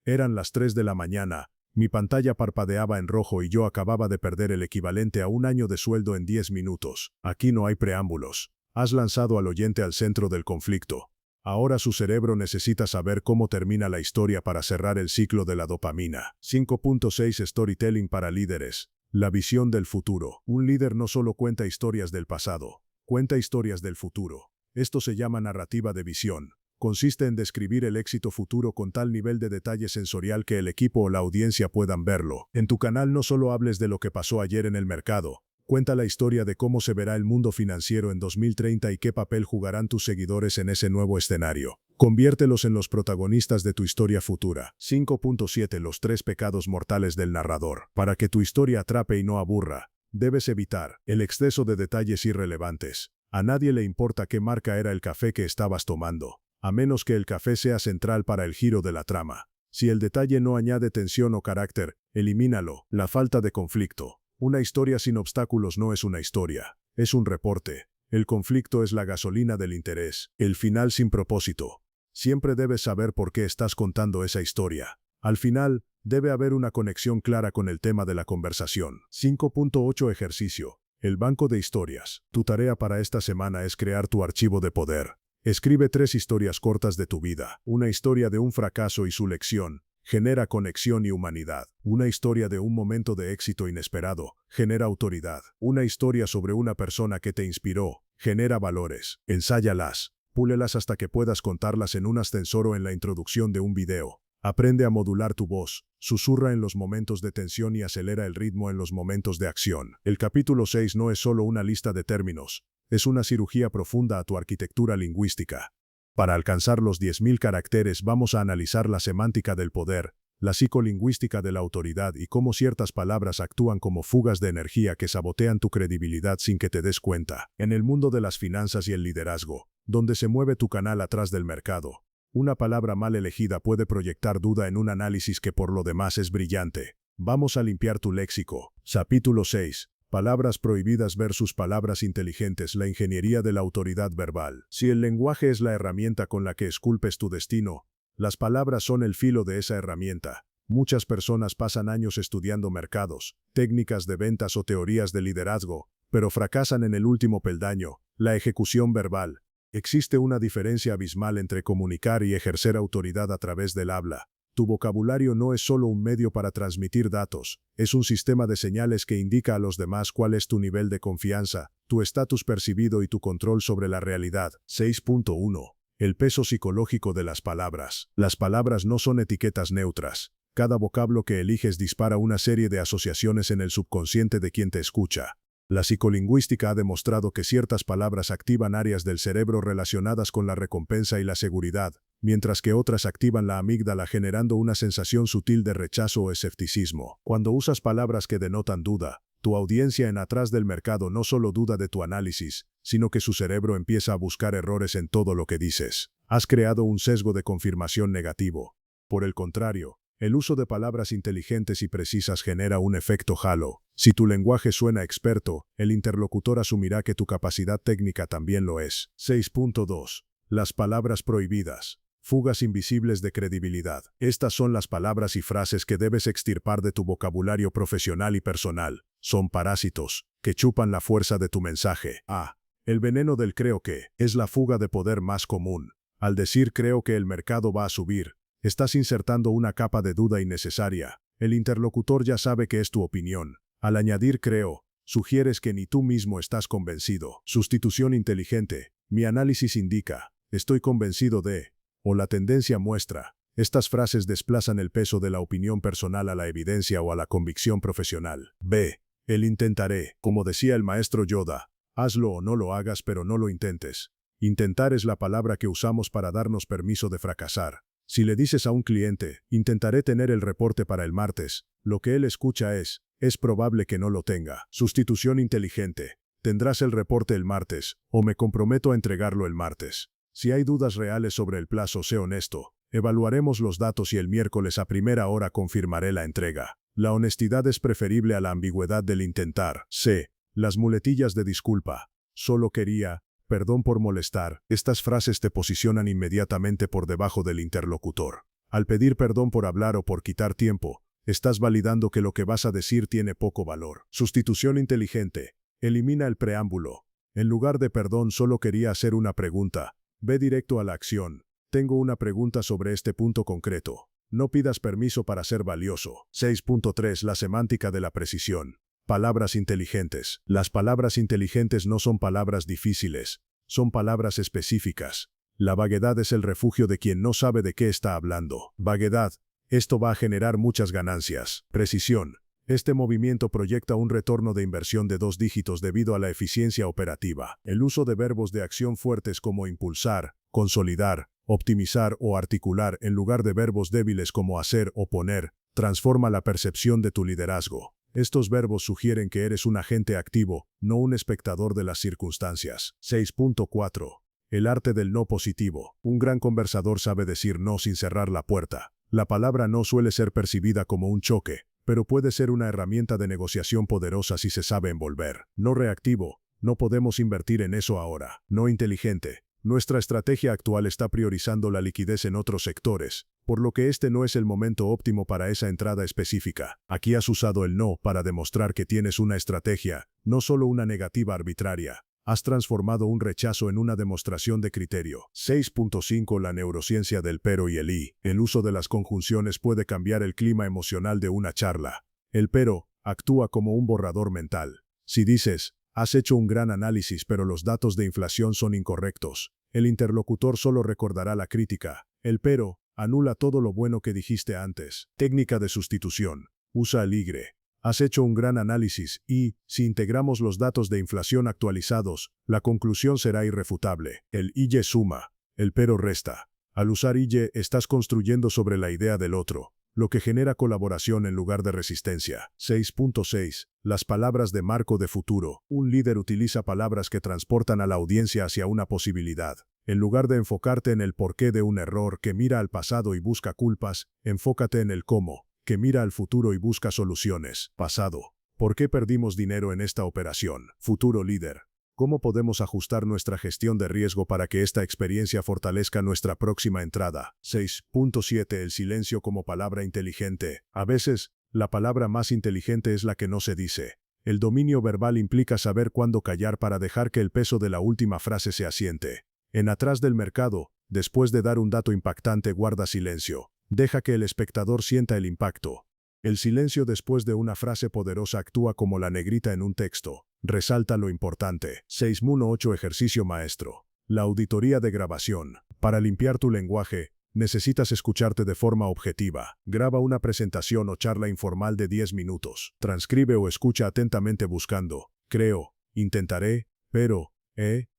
Eran las 3 de la mañana. Mi pantalla parpadeaba en rojo y yo acababa de perder el equivalente a un año de sueldo en 10 minutos. Aquí no hay preámbulos. Has lanzado al oyente al centro del conflicto. Ahora su cerebro necesita saber cómo termina la historia para cerrar el ciclo de la dopamina. 5.6 Storytelling para líderes. La visión del futuro. Un líder no solo cuenta historias del pasado, cuenta historias del futuro. Esto se llama narrativa de visión. Consiste en describir el éxito futuro con tal nivel de detalle sensorial que el equipo o la audiencia puedan verlo. En tu canal no solo hables de lo que pasó ayer en el mercado, cuenta la historia de cómo se verá el mundo financiero en 2030 y qué papel jugarán tus seguidores en ese nuevo escenario. Conviértelos en los protagonistas de tu historia futura. 5.7 Los 3 pecados mortales del narrador. Para que tu historia atrape y no aburra, debes evitar el exceso de detalles irrelevantes. A nadie le importa qué marca era el café que estabas tomando, a menos que el café sea central para el giro de la trama. Si el detalle no añade tensión o carácter, elimínalo. La falta de conflicto. Una historia sin obstáculos no es una historia, es un reporte. El conflicto es la gasolina del interés, el final sin propósito. Siempre debes saber por qué estás contando esa historia. Al final, debe haber una conexión clara con el tema de la conversación. 5.8 Ejercicio. El banco de historias. Tu tarea para esta semana es crear tu archivo de poder. Escribe 3 historias cortas de tu vida. Una historia de un fracaso y su lección. Genera conexión y humanidad. Una historia de un momento de éxito inesperado. Genera autoridad. Una historia sobre una persona que te inspiró. Genera valores. Ensáyalas. Púlelas hasta que puedas contarlas en un ascensor o en la introducción de un video. Aprende a modular tu voz. Susurra en los momentos de tensión y acelera el ritmo en los momentos de acción. El capítulo 6 no es solo una lista de términos. Es una cirugía profunda a tu arquitectura lingüística. Para alcanzar los 10.000 caracteres vamos a analizar la semántica del poder, la psicolingüística de la autoridad y cómo ciertas palabras actúan como fugas de energía que sabotean tu credibilidad sin que te des cuenta. En el mundo de las finanzas y el liderazgo, donde se mueve tu canal atrás del mercado, una palabra mal elegida puede proyectar duda en un análisis que por lo demás es brillante. Vamos a limpiar tu léxico. Capítulo 6. Palabras prohibidas versus palabras inteligentes. La ingeniería de la autoridad verbal. Si el lenguaje es la herramienta con la que esculpes tu destino, las palabras son el filo de esa herramienta. Muchas personas pasan años estudiando mercados, técnicas de ventas o teorías de liderazgo, pero fracasan en el último peldaño, la ejecución verbal. Existe una diferencia abismal entre comunicar y ejercer autoridad a través del habla. Tu vocabulario no es solo un medio para transmitir datos, es un sistema de señales que indica a los demás cuál es tu nivel de confianza, tu estatus percibido y tu control sobre la realidad. 6.1. El peso psicológico de las palabras. Las palabras no son etiquetas neutras. Cada vocablo que eliges dispara una serie de asociaciones en el subconsciente de quien te escucha. La psicolingüística ha demostrado que ciertas palabras activan áreas del cerebro relacionadas con la recompensa y la seguridad, mientras que otras activan la amígdala generando una sensación sutil de rechazo o escepticismo. Cuando usas palabras que denotan duda, tu audiencia en atrás del mercado no solo duda de tu análisis, sino que su cerebro empieza a buscar errores en todo lo que dices. Has creado un sesgo de confirmación negativo. Por el contrario, el uso de palabras inteligentes y precisas genera un efecto halo. Si tu lenguaje suena experto, el interlocutor asumirá que tu capacidad técnica también lo es. 6.2. Las palabras prohibidas. Fugas invisibles de credibilidad. Estas son las palabras y frases que debes extirpar de tu vocabulario profesional y personal. Son parásitos, que chupan la fuerza de tu mensaje. A. El veneno del creo que es la fuga de poder más común. Al decir creo que el mercado va a subir, estás insertando una capa de duda innecesaria. El interlocutor ya sabe que es tu opinión. Al añadir creo, sugieres que ni tú mismo estás convencido. Sustitución inteligente. Mi análisis indica, estoy convencido de, o la tendencia muestra. Estas frases desplazan el peso de la opinión personal a la evidencia o a la convicción profesional. B. El intentaré. Como decía el maestro Yoda, hazlo o no lo hagas, pero no lo intentes. Intentar es la palabra que usamos para darnos permiso de fracasar. Si le dices a un cliente, intentaré tener el reporte para el martes, lo que él escucha es probable que no lo tenga. Sustitución inteligente. Tendrás el reporte el martes, o me comprometo a entregarlo el martes. Si hay dudas reales sobre el plazo, sé honesto. Evaluaremos los datos y el miércoles a primera hora confirmaré la entrega. La honestidad es preferible a la ambigüedad del intentar. C. Las muletillas de disculpa. Solo quería, perdón por molestar. Estas frases te posicionan inmediatamente por debajo del interlocutor. Al pedir perdón por hablar o por quitar tiempo, estás validando que lo que vas a decir tiene poco valor. Sustitución inteligente. Elimina el preámbulo. En lugar de perdón, solo quería hacer una pregunta. Ve directo a la acción. Tengo una pregunta sobre este punto concreto. No pidas permiso para ser valioso. 6.3. La semántica de la precisión. Palabras inteligentes. Las palabras inteligentes no son palabras difíciles, son palabras específicas. La vaguedad es el refugio de quien no sabe de qué está hablando. Vaguedad. Esto va a generar muchas ganancias. Precisión. Este movimiento proyecta un retorno de inversión de 2 dígitos debido a la eficiencia operativa. El uso de verbos de acción fuertes como impulsar, consolidar, optimizar o articular en lugar de verbos débiles como hacer o poner, transforma la percepción de tu liderazgo. Estos verbos sugieren que eres un agente activo, no un espectador de las circunstancias. 6.4. El arte del no positivo. Un gran conversador sabe decir no sin cerrar la puerta. La palabra no suele ser percibida como un choque, pero puede ser una herramienta de negociación poderosa si se sabe envolver. No reactivo. No podemos invertir en eso ahora. No inteligente. Nuestra estrategia actual está priorizando la liquidez en otros sectores, por lo que este no es el momento óptimo para esa entrada específica. Aquí has usado el no para demostrar que tienes una estrategia, no solo una negativa arbitraria. Has transformado un rechazo en una demostración de criterio. 6.5. La neurociencia del pero y el y. El uso de las conjunciones puede cambiar el clima emocional de una charla. El pero actúa como un borrador mental. Si dices, has hecho un gran análisis pero los datos de inflación son incorrectos, el interlocutor solo recordará la crítica. El pero anula todo lo bueno que dijiste antes. Técnica de sustitución. Usa el y. Has hecho un gran análisis y, si integramos los datos de inflación actualizados, la conclusión será irrefutable. El y suma, el pero resta. Al usar y estás construyendo sobre la idea del otro, lo que genera colaboración en lugar de resistencia. 6.6. Las palabras de marco de futuro. Un líder utiliza palabras que transportan a la audiencia hacia una posibilidad. En lugar de enfocarte en el porqué de un error que mira al pasado y busca culpas, enfócate en el cómo, que mira al futuro y busca soluciones. Pasado. ¿Por qué perdimos dinero en esta operación? Futuro líder. ¿Cómo podemos ajustar nuestra gestión de riesgo para que esta experiencia fortalezca nuestra próxima entrada? 6.7. El silencio como palabra inteligente. A veces, la palabra más inteligente es la que no se dice. El dominio verbal implica saber cuándo callar para dejar que el peso de la última frase se asiente. En Atrás del mercado, después de dar un dato impactante, guarda silencio. Deja que el espectador sienta el impacto. El silencio después de una frase poderosa actúa como la negrita en un texto. Resalta lo importante. 6.8. Ejercicio maestro. La auditoría de grabación. Para limpiar tu lenguaje, necesitas escucharte de forma objetiva. Graba una presentación o charla informal de 10 minutos. Transcribe o escucha atentamente buscando, creo, intentaré, pero,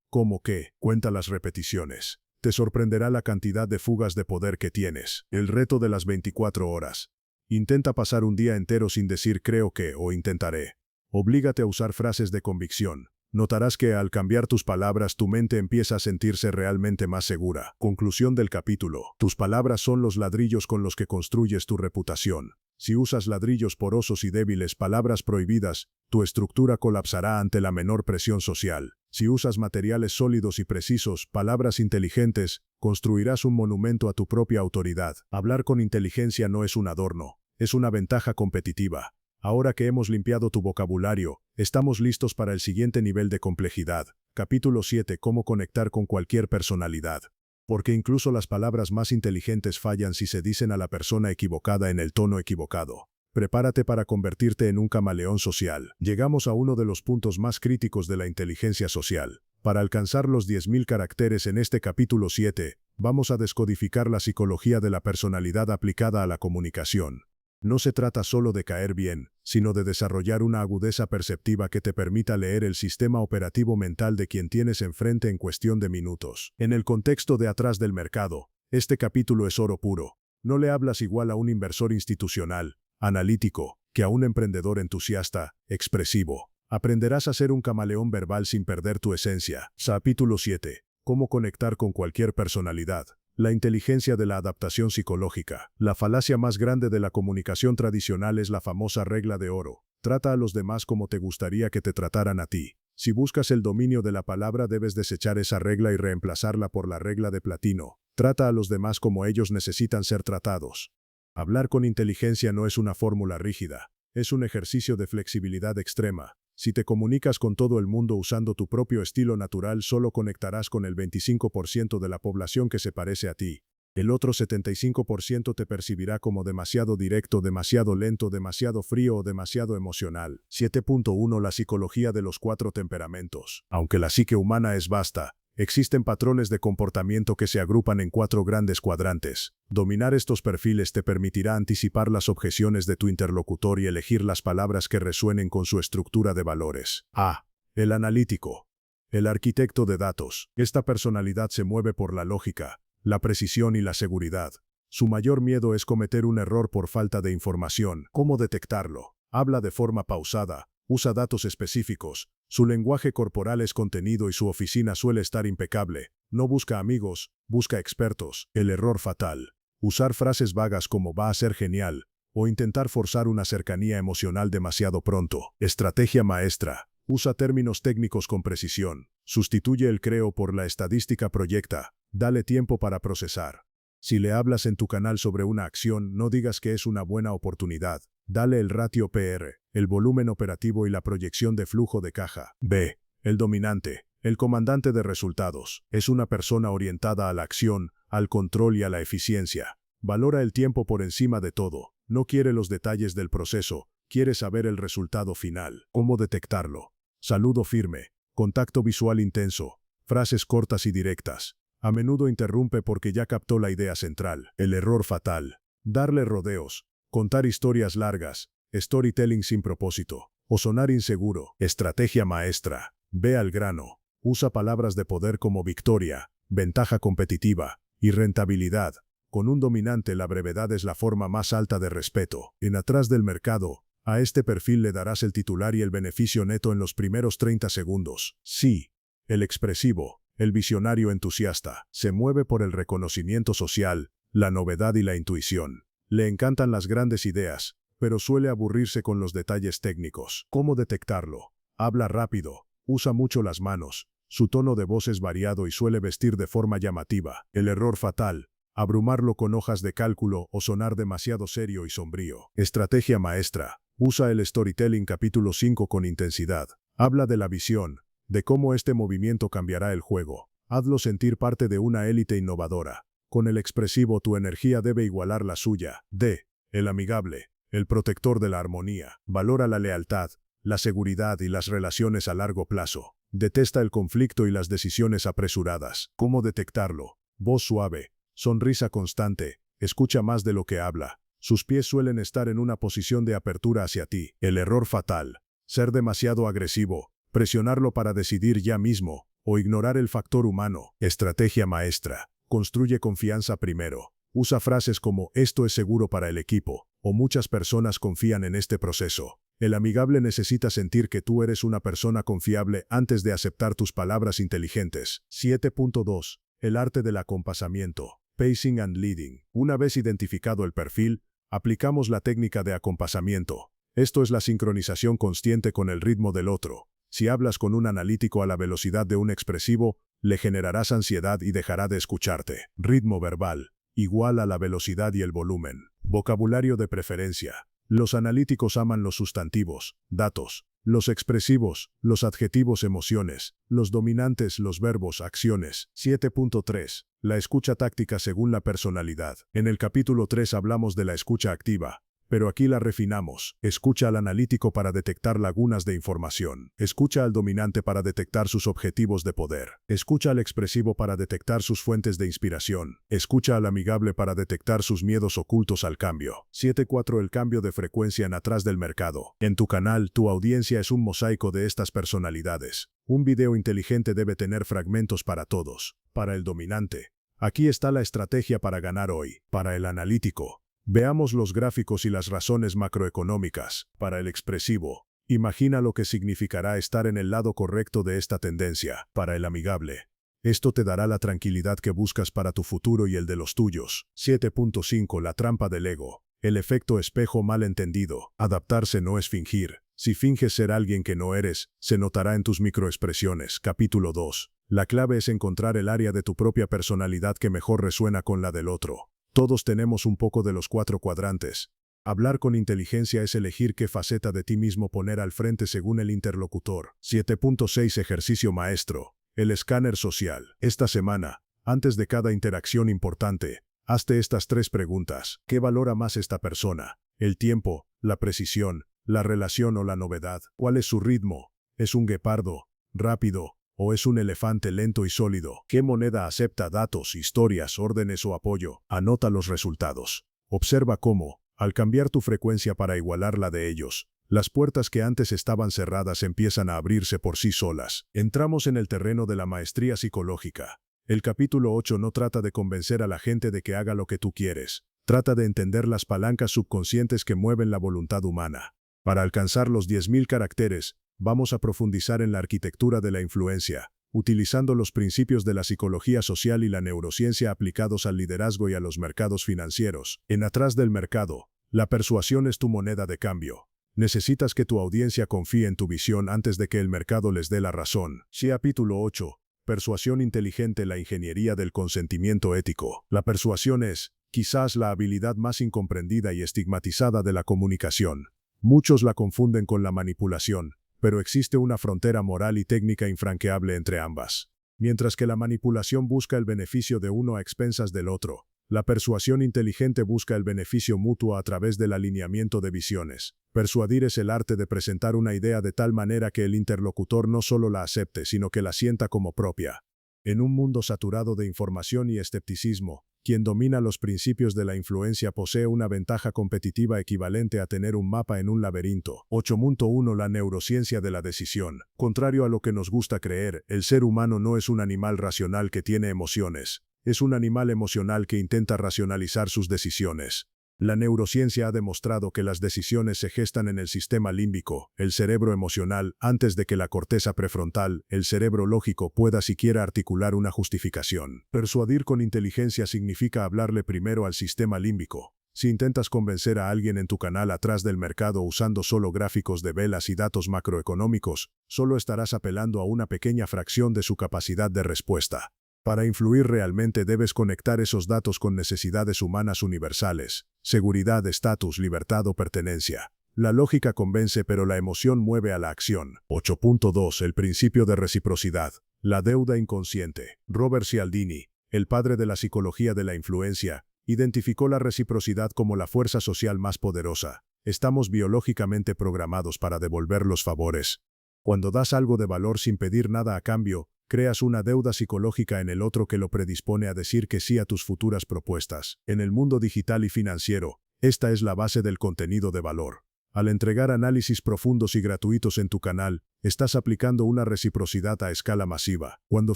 como que, cuenta las repeticiones. Te sorprenderá la cantidad de fugas de poder que tienes. El reto de las 24 horas. Intenta pasar un día entero sin decir creo que o intentaré. Oblígate a usar frases de convicción. Notarás que al cambiar tus palabras tu mente empieza a sentirse realmente más segura. Conclusión del capítulo. Tus palabras son los ladrillos con los que construyes tu reputación. Si usas ladrillos porosos y débiles, palabras prohibidas, tu estructura colapsará ante la menor presión social. Si usas materiales sólidos y precisos, palabras inteligentes, construirás un monumento a tu propia autoridad. Hablar con inteligencia no es un adorno, es una ventaja competitiva. Ahora que hemos limpiado tu vocabulario, estamos listos para el siguiente nivel de complejidad. Capítulo 7. Cómo conectar con cualquier personalidad. Porque incluso las palabras más inteligentes fallan si se dicen a la persona equivocada en el tono equivocado. Prepárate para convertirte en un camaleón social. Llegamos a uno de los puntos más críticos de la inteligencia social. Para alcanzar los 10.000 caracteres en este capítulo 7, vamos a descodificar la psicología de la personalidad aplicada a la comunicación. No se trata solo de caer bien, sino de desarrollar una agudeza perceptiva que te permita leer el sistema operativo mental de quien tienes enfrente en cuestión de minutos. En el contexto de atrás del mercado, este capítulo es oro puro. No le hablas igual a un inversor institucional, analítico, que a un emprendedor entusiasta, expresivo. Aprenderás a ser un camaleón verbal sin perder tu esencia. Capítulo 7. Cómo conectar con cualquier personalidad. La inteligencia de la adaptación psicológica. La falacia más grande de la comunicación tradicional es la famosa regla de oro. Trata a los demás como te gustaría que te trataran a ti. Si buscas el dominio de la palabra, debes desechar esa regla y reemplazarla por la regla de platino. Trata a los demás como ellos necesitan ser tratados. Hablar con inteligencia no es una fórmula rígida, es un ejercicio de flexibilidad extrema. Si te comunicas con todo el mundo usando tu propio estilo natural, solo conectarás con el 25% de la población que se parece a ti. El otro 75% te percibirá como demasiado directo, demasiado lento, demasiado frío o demasiado emocional. 7.1 La psicología de los 4 temperamentos. Aunque la psique humana es vasta, existen patrones de comportamiento que se agrupan en 4 grandes cuadrantes. Dominar estos perfiles te permitirá anticipar las objeciones de tu interlocutor y elegir las palabras que resuenen con su estructura de valores. A. El analítico. El arquitecto de datos. Esta personalidad se mueve por la lógica, la precisión y la seguridad. Su mayor miedo es cometer un error por falta de información. ¿Cómo detectarlo? Habla de forma pausada, usa datos específicos, su lenguaje corporal es contenido y su oficina suele estar impecable. No busca amigos, busca expertos. El error fatal. Usar frases vagas como va a ser genial, o intentar forzar una cercanía emocional demasiado pronto. Estrategia maestra. Usa términos técnicos con precisión. Sustituye el creo por la estadística proyecta. Dale tiempo para procesar. Si le hablas en tu canal sobre una acción, no digas que es una buena oportunidad. Dale el ratio PR, el volumen operativo y la proyección de flujo de caja. B. El dominante, el comandante de resultados. Es una persona orientada a la acción, al control y a la eficiencia. Valora el tiempo por encima de todo. No quiere los detalles del proceso, quiere saber el resultado final. ¿Cómo detectarlo? Saludo firme, contacto visual intenso, frases cortas y directas. A menudo interrumpe porque ya captó la idea central. El error fatal. Darle rodeos. Contar historias largas, storytelling sin propósito, o sonar inseguro. Estrategia maestra. Ve al grano. Usa palabras de poder como victoria, ventaja competitiva y rentabilidad. Con un dominante la brevedad es la forma más alta de respeto. En atrás del mercado, a este perfil le darás el titular y el beneficio neto en los primeros 30 segundos. Sí. El expresivo, el visionario entusiasta, se mueve por el reconocimiento social, la novedad y la intuición. Le encantan las grandes ideas, pero suele aburrirse con los detalles técnicos. ¿Cómo detectarlo? Habla rápido, usa mucho las manos, su tono de voz es variado y suele vestir de forma llamativa. El error fatal, abrumarlo con hojas de cálculo o sonar demasiado serio y sombrío. Estrategia maestra, usa el storytelling capítulo 5 con intensidad. Habla de la visión, de cómo este movimiento cambiará el juego. Hazlo sentir parte de una élite innovadora. Con el expresivo tu energía debe igualar la suya. D. El amigable, el protector de la armonía. Valora la lealtad, la seguridad y las relaciones a largo plazo. Detesta el conflicto y las decisiones apresuradas. ¿Cómo detectarlo? Voz suave, sonrisa constante, escucha más de lo que habla. Sus pies suelen estar en una posición de apertura hacia ti. El error fatal. Ser demasiado agresivo, presionarlo para decidir ya mismo, o ignorar el factor humano. Estrategia maestra. Construye confianza primero. Usa frases como esto es seguro para el equipo, o muchas personas confían en este proceso. El amigable necesita sentir que tú eres una persona confiable antes de aceptar tus palabras inteligentes. 7.2. El arte del acompasamiento. Pacing and leading. Una vez identificado el perfil, aplicamos la técnica de acompasamiento. Esto es la sincronización consciente con el ritmo del otro. Si hablas con un analítico a la velocidad de un expresivo, le generarás ansiedad y dejará de escucharte. Ritmo verbal. Igual a la velocidad y el volumen. Vocabulario de preferencia. Los analíticos aman los sustantivos, datos. Los expresivos, los adjetivos, emociones. Los dominantes, los verbos, acciones. 7.3. La escucha táctica según la personalidad. En el capítulo 3 hablamos de la escucha activa. Pero aquí la refinamos. Escucha al analítico para detectar lagunas de información. Escucha al dominante para detectar sus objetivos de poder. Escucha al expresivo para detectar sus fuentes de inspiración. Escucha al amigable para detectar sus miedos ocultos al cambio. 7.4. El cambio de frecuencia en atrás del mercado. En tu canal, tu audiencia es un mosaico de estas personalidades. Un video inteligente debe tener fragmentos para todos. Para el dominante. Aquí está la estrategia para ganar hoy. Para el analítico. Veamos los gráficos y las razones macroeconómicas. Para el expresivo, imagina lo que significará estar en el lado correcto de esta tendencia. Para el amigable, esto te dará la tranquilidad que buscas para tu futuro y el de los tuyos. 7.5. La trampa del ego. El efecto espejo mal entendido. Adaptarse no es fingir. Si finges ser alguien que no eres, se notará en tus microexpresiones. Capítulo 2. La clave es encontrar el área de tu propia personalidad que mejor resuena con la del otro. Todos tenemos un poco de los 4 cuadrantes. Hablar con inteligencia es elegir qué faceta de ti mismo poner al frente según el interlocutor. 7.6. Ejercicio maestro. El escáner social. Esta semana, antes de cada interacción importante, hazte estas 3 preguntas. ¿Qué valora más esta persona? ¿El tiempo, la precisión, la relación o la novedad? ¿Cuál es su ritmo? ¿Es un guepardo, rápido, o es un elefante lento y sólido? ¿Qué moneda acepta datos, historias, órdenes o apoyo? Anota los resultados. Observa cómo, al cambiar tu frecuencia para igualar la de ellos, las puertas que antes estaban cerradas empiezan a abrirse por sí solas. Entramos en el terreno de la maestría psicológica. El capítulo 8 no trata de convencer a la gente de que haga lo que tú quieres. Trata de entender las palancas subconscientes que mueven la voluntad humana. Para alcanzar los 10.000 caracteres, vamos a profundizar en la arquitectura de la influencia, utilizando los principios de la psicología social y la neurociencia aplicados al liderazgo y a los mercados financieros. En Atrás del mercado, la persuasión es tu moneda de cambio. Necesitas que tu audiencia confíe en tu visión antes de que el mercado les dé la razón. Capítulo 8. Persuasión inteligente. La ingeniería del consentimiento ético. La persuasión es, quizás, la habilidad más incomprendida y estigmatizada de la comunicación. Muchos la confunden con la manipulación, pero existe una frontera moral y técnica infranqueable entre ambas. Mientras que la manipulación busca el beneficio de uno a expensas del otro, la persuasión inteligente busca el beneficio mutuo a través del alineamiento de visiones. Persuadir es el arte de presentar una idea de tal manera que el interlocutor no solo la acepte, sino que la sienta como propia. En un mundo saturado de información y escepticismo, quien domina los principios de la influencia posee una ventaja competitiva equivalente a tener un mapa en un laberinto. 8.1. La neurociencia de la decisión. Contrario a lo que nos gusta creer, el ser humano no es un animal racional que tiene emociones. Es un animal emocional que intenta racionalizar sus decisiones. La neurociencia ha demostrado que las decisiones se gestan en el sistema límbico, el cerebro emocional, antes de que la corteza prefrontal, el cerebro lógico, pueda siquiera articular una justificación. Persuadir con inteligencia significa hablarle primero al sistema límbico. Si intentas convencer a alguien en tu canal Atrás del mercado usando solo gráficos de velas y datos macroeconómicos, solo estarás apelando a una pequeña fracción de su capacidad de respuesta. Para influir realmente debes conectar esos datos con necesidades humanas universales: seguridad, estatus, libertad o pertenencia. La lógica convence, pero la emoción mueve a la acción. 8.2. El principio de reciprocidad. La deuda inconsciente. Robert Cialdini, el padre de la psicología de la influencia, identificó la reciprocidad como la fuerza social más poderosa. Estamos biológicamente programados para devolver los favores. Cuando das algo de valor sin pedir nada a cambio, creas una deuda psicológica en el otro que lo predispone a decir que sí a tus futuras propuestas. En el mundo digital y financiero, esta es la base del contenido de valor. Al entregar análisis profundos y gratuitos en tu canal, Estás aplicando una reciprocidad a escala masiva. Cuando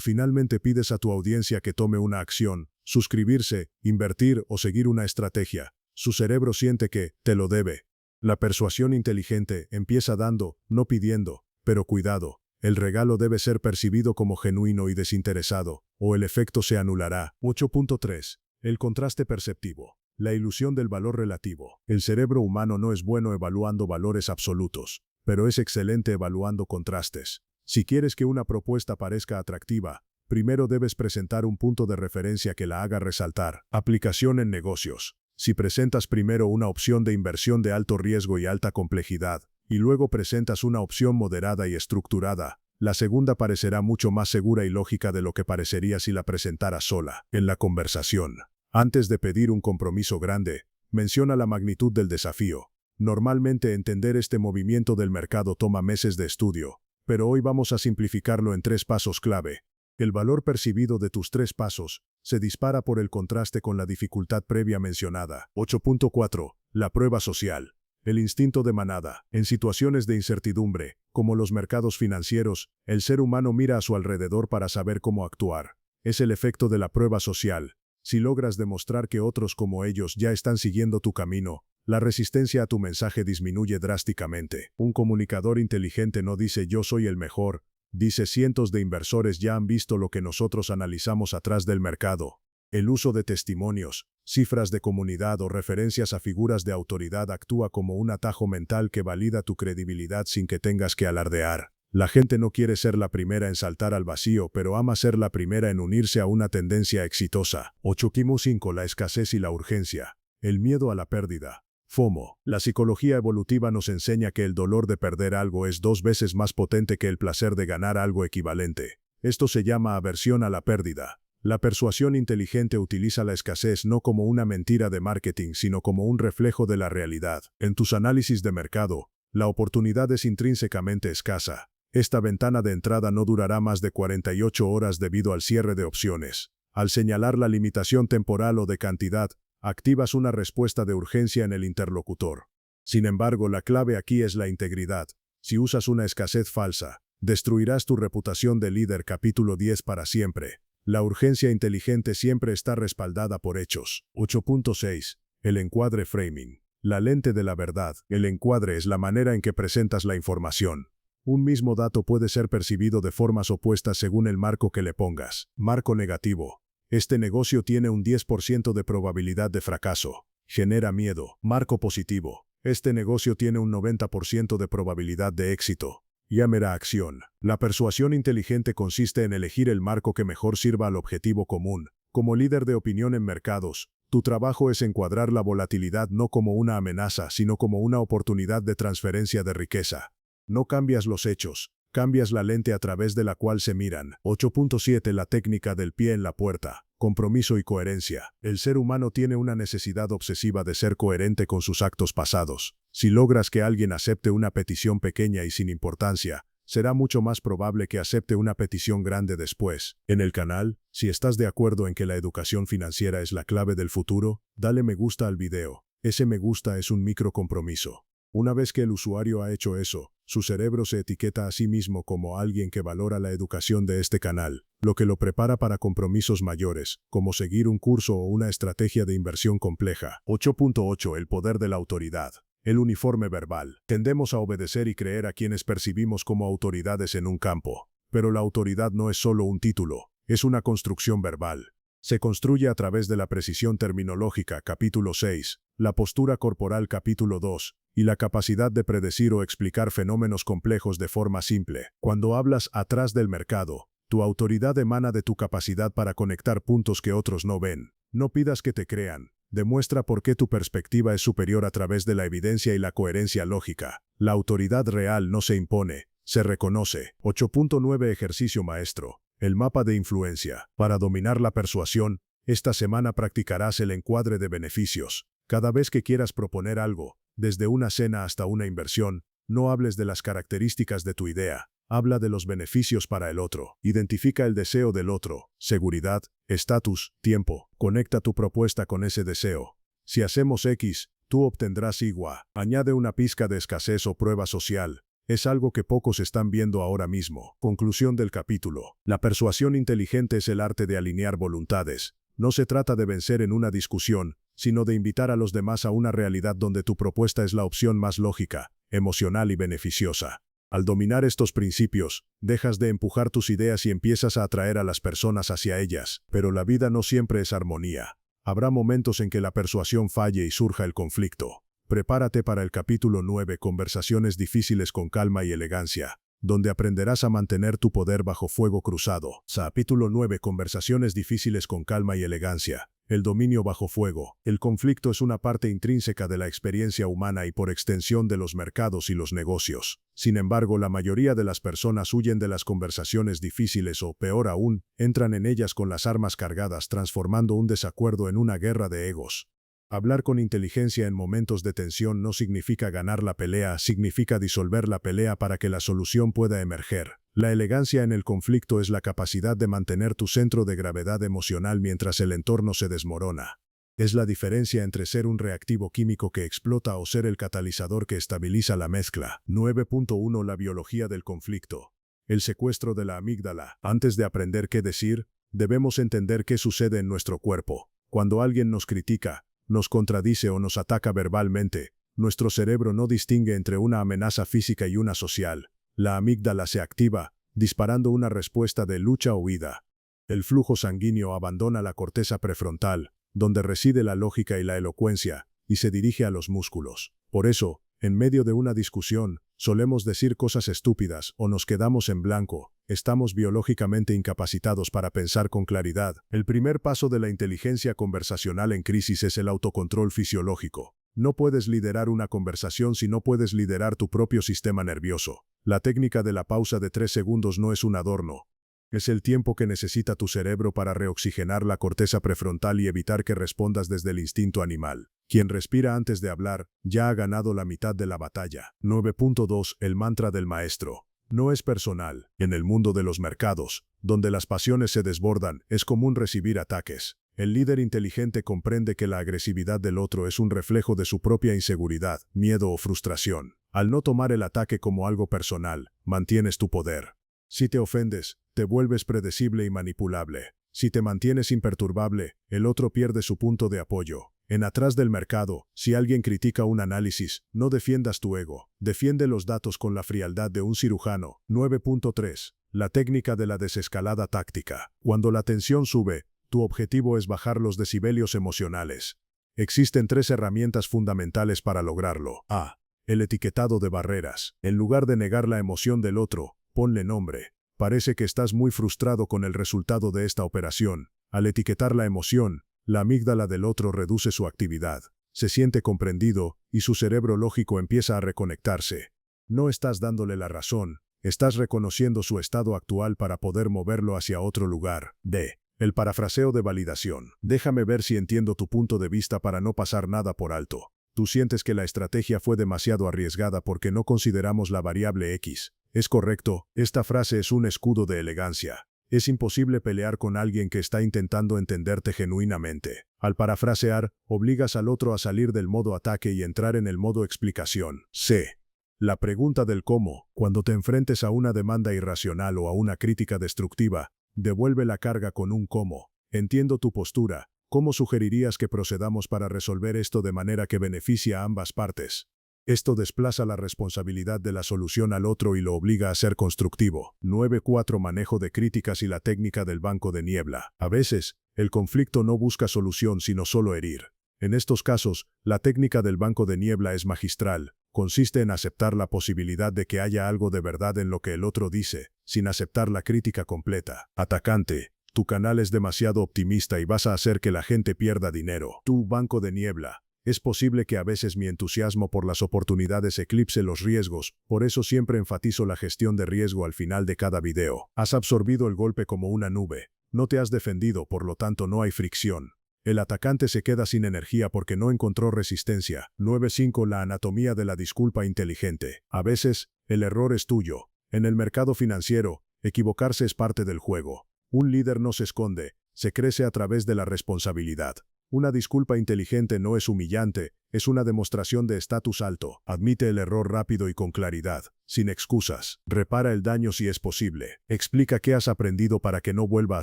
finalmente pides a tu audiencia que tome una acción, suscribirse, invertir o seguir una estrategia, su cerebro siente que te lo debe. La persuasión inteligente empieza dando, no pidiendo, pero cuidado, el regalo debe ser percibido como genuino y desinteresado, o el efecto se anulará. 8.3. El contraste perceptivo. La ilusión del valor relativo. El cerebro humano no es bueno evaluando valores absolutos, pero es excelente evaluando contrastes. Si quieres que una propuesta parezca atractiva, primero debes presentar un punto de referencia que la haga resaltar. Aplicación en negocios. Si presentas primero una opción de inversión de alto riesgo y alta complejidad, y luego presentas una opción moderada y estructurada, la segunda parecerá mucho más segura y lógica de lo que parecería si la presentaras sola. En la conversación, antes de pedir un compromiso grande, menciona la magnitud del desafío. Normalmente entender este movimiento del mercado toma meses de estudio, pero hoy vamos a simplificarlo en 3 pasos clave. El valor percibido de tus 3 pasos se dispara por el contraste con la dificultad previa mencionada. 8.4. La prueba social. El instinto de manada. En situaciones de incertidumbre, como los mercados financieros, el ser humano mira a su alrededor para saber cómo actuar. Es el efecto de la prueba social. Si logras demostrar que otros como ellos ya están siguiendo tu camino, la resistencia a tu mensaje disminuye drásticamente. Un comunicador inteligente no dice yo soy el mejor, dice cientos de inversores ya han visto lo que nosotros analizamos atrás del mercado. El uso de testimonios, cifras de comunidad o referencias a figuras de autoridad actúa como un atajo mental que valida tu credibilidad sin que tengas que alardear. La gente no quiere ser la primera en saltar al vacío, pero ama ser la primera en unirse a una tendencia exitosa. 8.5. La escasez y la urgencia. El miedo a la pérdida. FOMO. La psicología evolutiva nos enseña que el dolor de perder algo es 2 veces más potente que el placer de ganar algo equivalente. Esto se llama aversión a la pérdida. La persuasión inteligente utiliza la escasez no como una mentira de marketing, sino como un reflejo de la realidad. En tus análisis de mercado, la oportunidad es intrínsecamente escasa. Esta ventana de entrada no durará más de 48 horas debido al cierre de opciones. Al señalar la limitación temporal o de cantidad, activas una respuesta de urgencia en el interlocutor. Sin embargo, la clave aquí es la integridad. Si usas una escasez falsa, destruirás tu reputación de líder. Capítulo 10 para siempre. La urgencia inteligente siempre está respaldada por hechos. 8.6. El encuadre framing. La lente de la verdad. El encuadre es la manera en que presentas la información. Un mismo dato puede ser percibido de formas opuestas según el marco que le pongas. Marco negativo. Este negocio tiene un 10% de probabilidad de fracaso. Genera miedo. Marco positivo. Este negocio tiene un 90% de probabilidad de éxito. Llame a acción. La persuasión inteligente consiste en elegir el marco que mejor sirva al objetivo común. Como líder de opinión en mercados, tu trabajo es encuadrar la volatilidad no como una amenaza, sino como una oportunidad de transferencia de riqueza. No cambias los hechos, cambias la lente a través de la cual se miran. 8.7. La técnica del pie en la puerta. Compromiso y coherencia. El ser humano tiene una necesidad obsesiva de ser coherente con sus actos pasados. Si logras que alguien acepte una petición pequeña y sin importancia, será mucho más probable que acepte una petición grande después. En el canal, si estás de acuerdo en que la educación financiera es la clave del futuro, dale me gusta al video. Ese me gusta es un micro compromiso. Una vez que el usuario ha hecho eso, su cerebro se etiqueta a sí mismo como alguien que valora la educación de este canal, lo que lo prepara para compromisos mayores, como seguir un curso o una estrategia de inversión compleja. 8.8. El poder de la autoridad. El uniforme verbal. Tendemos a obedecer y creer a quienes percibimos como autoridades en un campo. Pero la autoridad no es solo un título, es una construcción verbal. Se construye a través de la precisión terminológica, capítulo 6, la postura corporal, capítulo 2, y la capacidad de predecir o explicar fenómenos complejos de forma simple. Cuando hablas atrás del mercado, tu autoridad emana de tu capacidad para conectar puntos que otros no ven. No pidas que te crean. Demuestra por qué tu perspectiva es superior a través de la evidencia y la coherencia lógica. La autoridad real no se impone, se reconoce. 8.9. Ejercicio maestro. El mapa de influencia. Para dominar la persuasión, esta semana practicarás el encuadre de beneficios. Cada vez que quieras proponer algo, desde una cena hasta una inversión, no hables de las características de tu idea. Habla de los beneficios para el otro. Identifica el deseo del otro. Seguridad, estatus, tiempo. Conecta tu propuesta con ese deseo. Si hacemos X, tú obtendrás Y. Añade una pizca de escasez o prueba social. Es algo que pocos están viendo ahora mismo. Conclusión del capítulo. La persuasión inteligente es el arte de alinear voluntades. No se trata de vencer en una discusión, sino de invitar a los demás a una realidad donde tu propuesta es la opción más lógica, emocional y beneficiosa. Al dominar estos principios, dejas de empujar tus ideas y empiezas a atraer a las personas hacia ellas. Pero la vida no siempre es armonía. Habrá momentos en que la persuasión falle y surja el conflicto. Prepárate para el capítulo 9, Conversaciones difíciles con calma y elegancia, donde aprenderás a mantener tu poder bajo fuego cruzado. Capítulo 9, Conversaciones difíciles con calma y elegancia. El dominio bajo fuego. El conflicto es una parte intrínseca de la experiencia humana y por extensión de los mercados y los negocios. Sin embargo, la mayoría de las personas huyen de las conversaciones difíciles o, peor aún, entran en ellas con las armas cargadas, transformando un desacuerdo en una guerra de egos. Hablar con inteligencia en momentos de tensión no significa ganar la pelea, significa disolver la pelea para que la solución pueda emerger. La elegancia en el conflicto es la capacidad de mantener tu centro de gravedad emocional mientras el entorno se desmorona. Es la diferencia entre ser un reactivo químico que explota o ser el catalizador que estabiliza la mezcla. 9.1 La biología del conflicto. El secuestro de la amígdala. Antes de aprender qué decir, debemos entender qué sucede en nuestro cuerpo. Cuando alguien nos critica, nos contradice o nos ataca verbalmente, nuestro cerebro no distingue entre una amenaza física y una social. La amígdala se activa, disparando una respuesta de lucha o huida. El flujo sanguíneo abandona la corteza prefrontal, donde reside la lógica y la elocuencia, y se dirige a los músculos. Por eso, en medio de una discusión, solemos decir cosas estúpidas o nos quedamos en blanco. Estamos biológicamente incapacitados para pensar con claridad. El primer paso de la inteligencia conversacional en crisis es el autocontrol fisiológico. No puedes liderar una conversación si no puedes liderar tu propio sistema nervioso. La técnica de la pausa de 3 segundos no es un adorno. Es el tiempo que necesita tu cerebro para reoxigenar la corteza prefrontal y evitar que respondas desde el instinto animal. Quien respira antes de hablar, ya ha ganado la mitad de la batalla. 9.2 El mantra del maestro. No es personal. En el mundo de los mercados, donde las pasiones se desbordan, es común recibir ataques. El líder inteligente comprende que la agresividad del otro es un reflejo de su propia inseguridad, miedo o frustración. Al no tomar el ataque como algo personal, mantienes tu poder. Si te ofendes, te vuelves predecible y manipulable. Si te mantienes imperturbable, el otro pierde su punto de apoyo. En Atrás del mercado, si alguien critica un análisis, no defiendas tu ego. Defiende los datos con la frialdad de un cirujano. 9.3 La técnica de la desescalada táctica. Cuando la tensión sube, tu objetivo es bajar los decibelios emocionales. Existen 3 herramientas fundamentales para lograrlo. A. El etiquetado de barreras. En lugar de negar la emoción del otro, ponle nombre. Parece que estás muy frustrado con el resultado de esta operación. Al etiquetar la emoción, la amígdala del otro reduce su actividad. Se siente comprendido y su cerebro lógico empieza a reconectarse. No estás dándole la razón, estás reconociendo su estado actual para poder moverlo hacia otro lugar. D. El parafraseo de validación. Déjame ver si entiendo tu punto de vista para no pasar nada por alto. Tú sientes que la estrategia fue demasiado arriesgada porque no consideramos la variable X. Es correcto, esta frase es un escudo de elegancia. Es imposible pelear con alguien que está intentando entenderte genuinamente. Al parafrasear, obligas al otro a salir del modo ataque y entrar en el modo explicación. C. La pregunta del cómo. Cuando te enfrentes a una demanda irracional o a una crítica destructiva, devuelve la carga con un cómo. Entiendo tu postura. ¿Cómo sugerirías que procedamos para resolver esto de manera que beneficie a ambas partes? Esto desplaza la responsabilidad de la solución al otro y lo obliga a ser constructivo. 9.4 Manejo de críticas y la técnica del banco de niebla. A veces, el conflicto no busca solución sino solo herir. En estos casos, la técnica del banco de niebla es magistral. Consiste en aceptar la posibilidad de que haya algo de verdad en lo que el otro dice, sin aceptar la crítica completa. Atacante. Tu canal es demasiado optimista y vas a hacer que la gente pierda dinero. Tu banco de niebla. Es posible que a veces mi entusiasmo por las oportunidades eclipse los riesgos, por eso siempre enfatizo la gestión de riesgo al final de cada video. Has absorbido el golpe como una nube. No te has defendido, por lo tanto no hay fricción. El atacante se queda sin energía porque no encontró resistencia. 9.5 La anatomía de la disculpa inteligente. A veces, el error es tuyo. En el mercado financiero, equivocarse es parte del juego. Un líder no se esconde, se crece a través de la responsabilidad. Una disculpa inteligente no es humillante, es una demostración de estatus alto. Admite el error rápido y con claridad, sin excusas. Repara el daño si es posible. Explica qué has aprendido para que no vuelva a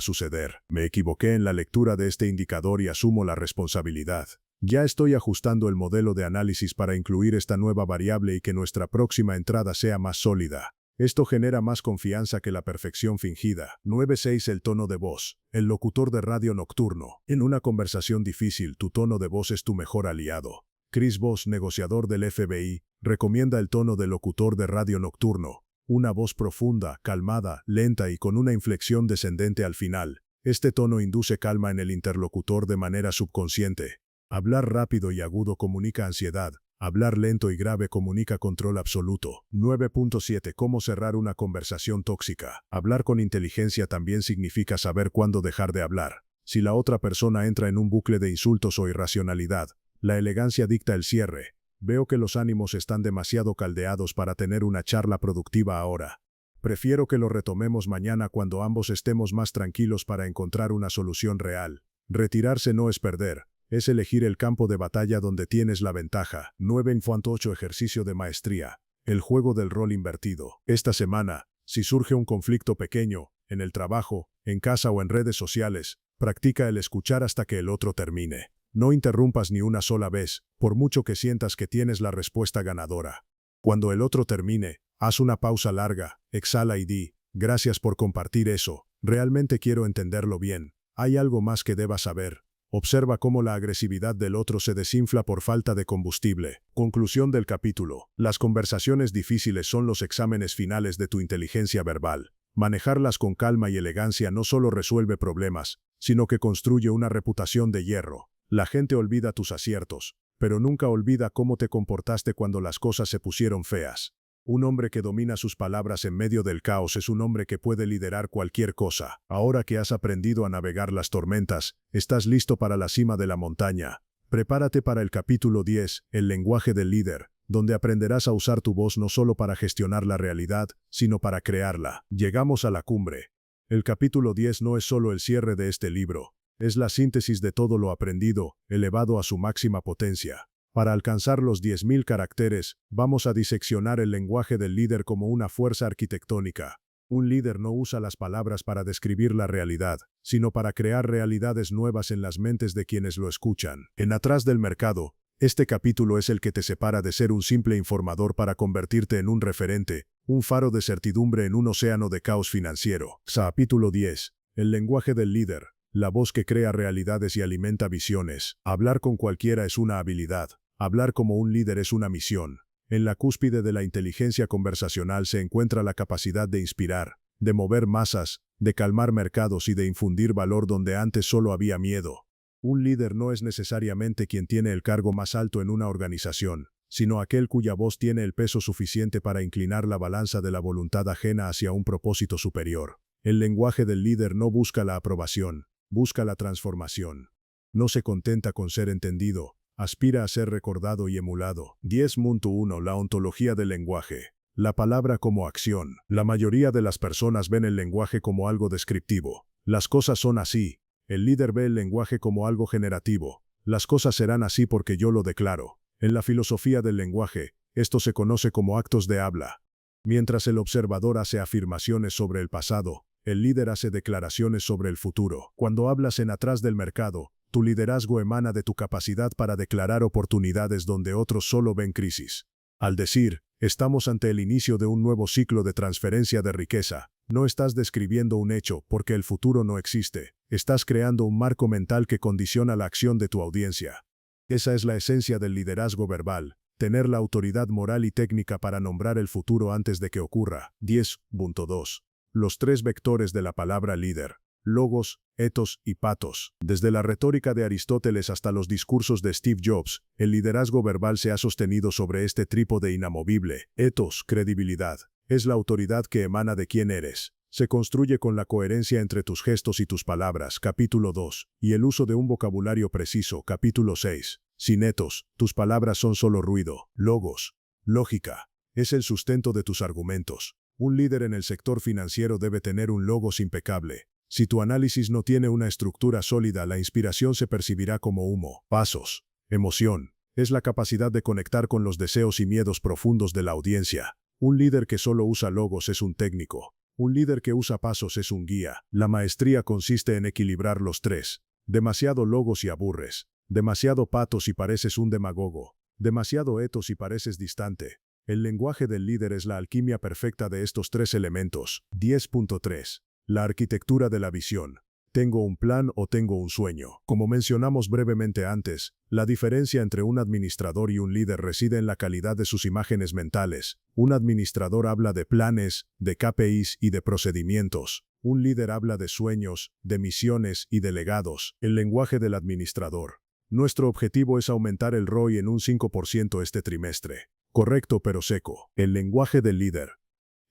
suceder. Me equivoqué en la lectura de este indicador y asumo la responsabilidad. Ya estoy ajustando el modelo de análisis para incluir esta nueva variable y que nuestra próxima entrada sea más sólida. Esto genera más confianza que la perfección fingida. 9.6 El tono de voz. El locutor de radio nocturno. En una conversación difícil, tu tono de voz es tu mejor aliado. Chris Voss, negociador del FBI, recomienda el tono del locutor de radio nocturno. Una voz profunda, calmada, lenta y con una inflexión descendente al final. Este tono induce calma en el interlocutor de manera subconsciente. Hablar rápido y agudo comunica ansiedad. Hablar lento y grave comunica control absoluto. 9.7 Cómo cerrar una conversación tóxica. Hablar con inteligencia también significa saber cuándo dejar de hablar. Si la otra persona entra en un bucle de insultos o irracionalidad, la elegancia dicta el cierre. Veo que los ánimos están demasiado caldeados para tener una charla productiva ahora. Prefiero que lo retomemos mañana cuando ambos estemos más tranquilos para encontrar una solución real. Retirarse no es perder. Es elegir el campo de batalla donde tienes la ventaja. 9.8 Ejercicio de maestría. El juego del rol invertido. Esta semana, si surge un conflicto pequeño, en el trabajo, en casa o en redes sociales, practica el escuchar hasta que el otro termine. No interrumpas ni una sola vez, por mucho que sientas que tienes la respuesta ganadora. Cuando el otro termine, haz una pausa larga, exhala y di, gracias por compartir eso, realmente quiero entenderlo bien. ¿Hay algo más que debas saber? Observa cómo la agresividad del otro se desinfla por falta de combustible. Conclusión del capítulo. Las conversaciones difíciles son los exámenes finales de tu inteligencia verbal. Manejarlas con calma y elegancia no solo resuelve problemas, sino que construye una reputación de hierro. La gente olvida tus aciertos, pero nunca olvida cómo te comportaste cuando las cosas se pusieron feas. Un hombre que domina sus palabras en medio del caos es un hombre que puede liderar cualquier cosa. Ahora que has aprendido a navegar las tormentas, estás listo para la cima de la montaña. Prepárate para el capítulo 10, el lenguaje del líder, donde aprenderás a usar tu voz no solo para gestionar la realidad, sino para crearla. Llegamos a la cumbre. El capítulo 10 no es solo el cierre de este libro, es la síntesis de todo lo aprendido, elevado a su máxima potencia. Para alcanzar los 10.000 caracteres, vamos a diseccionar el lenguaje del líder como una fuerza arquitectónica. Un líder no usa las palabras para describir la realidad, sino para crear realidades nuevas en las mentes de quienes lo escuchan. En Atrás del Mercado, este capítulo es el que te separa de ser un simple informador para convertirte en un referente, un faro de certidumbre en un océano de caos financiero. Capítulo 10. El lenguaje del líder. La voz que crea realidades y alimenta visiones. Hablar con cualquiera es una habilidad. Hablar como un líder es una misión. En la cúspide de la inteligencia conversacional se encuentra la capacidad de inspirar, de mover masas, de calmar mercados y de infundir valor donde antes solo había miedo. Un líder no es necesariamente quien tiene el cargo más alto en una organización, sino aquel cuya voz tiene el peso suficiente para inclinar la balanza de la voluntad ajena hacia un propósito superior. El lenguaje del líder no busca la aprobación, busca la transformación. No se contenta con ser entendido. Aspira a ser recordado y emulado. 10.1 La ontología del lenguaje. La palabra como acción. La mayoría de las personas ven el lenguaje como algo descriptivo. Las cosas son así. El líder ve el lenguaje como algo generativo. Las cosas serán así porque yo lo declaro. En la filosofía del lenguaje, esto se conoce como actos de habla. Mientras el observador hace afirmaciones sobre el pasado, el líder hace declaraciones sobre el futuro. Cuando hablas en Atrás del Mercado, tu liderazgo emana de tu capacidad para declarar oportunidades donde otros solo ven crisis. Al decir, estamos ante el inicio de un nuevo ciclo de transferencia de riqueza, no estás describiendo un hecho porque el futuro no existe, estás creando un marco mental que condiciona la acción de tu audiencia. Esa es la esencia del liderazgo verbal, tener la autoridad moral y técnica para nombrar el futuro antes de que ocurra. 10.2 Los tres vectores de la palabra líder. Logos, etos y patos. Desde la retórica de Aristóteles hasta los discursos de Steve Jobs, el liderazgo verbal se ha sostenido sobre este trípode inamovible. Etos, credibilidad. Es la autoridad que emana de quién eres. Se construye con la coherencia entre tus gestos y tus palabras, capítulo 2, y el uso de un vocabulario preciso, capítulo 6. Sin etos, tus palabras son solo ruido. Logos. Lógica. Es el sustento de tus argumentos. Un líder en el sector financiero debe tener un logos impecable. Si tu análisis no tiene una estructura sólida, la inspiración se percibirá como humo. Pasos. Emoción. Es la capacidad de conectar con los deseos y miedos profundos de la audiencia. Un líder que solo usa logos es un técnico. Un líder que usa pasos es un guía. La maestría consiste en equilibrar los tres. Demasiado logos y aburres. Demasiado patos y pareces un demagogo. Demasiado etos y pareces distante. El lenguaje del líder es la alquimia perfecta de estos tres elementos. 10.3. La arquitectura de la visión. ¿Tengo un plan o tengo un sueño? Como mencionamos brevemente antes, la diferencia entre un administrador y un líder reside en la calidad de sus imágenes mentales. Un administrador habla de planes, de KPIs y de procedimientos. Un líder habla de sueños, de misiones y de legados. El lenguaje del administrador. Nuestro objetivo es aumentar el ROI en un 5% este trimestre. Correcto pero seco. El lenguaje del líder.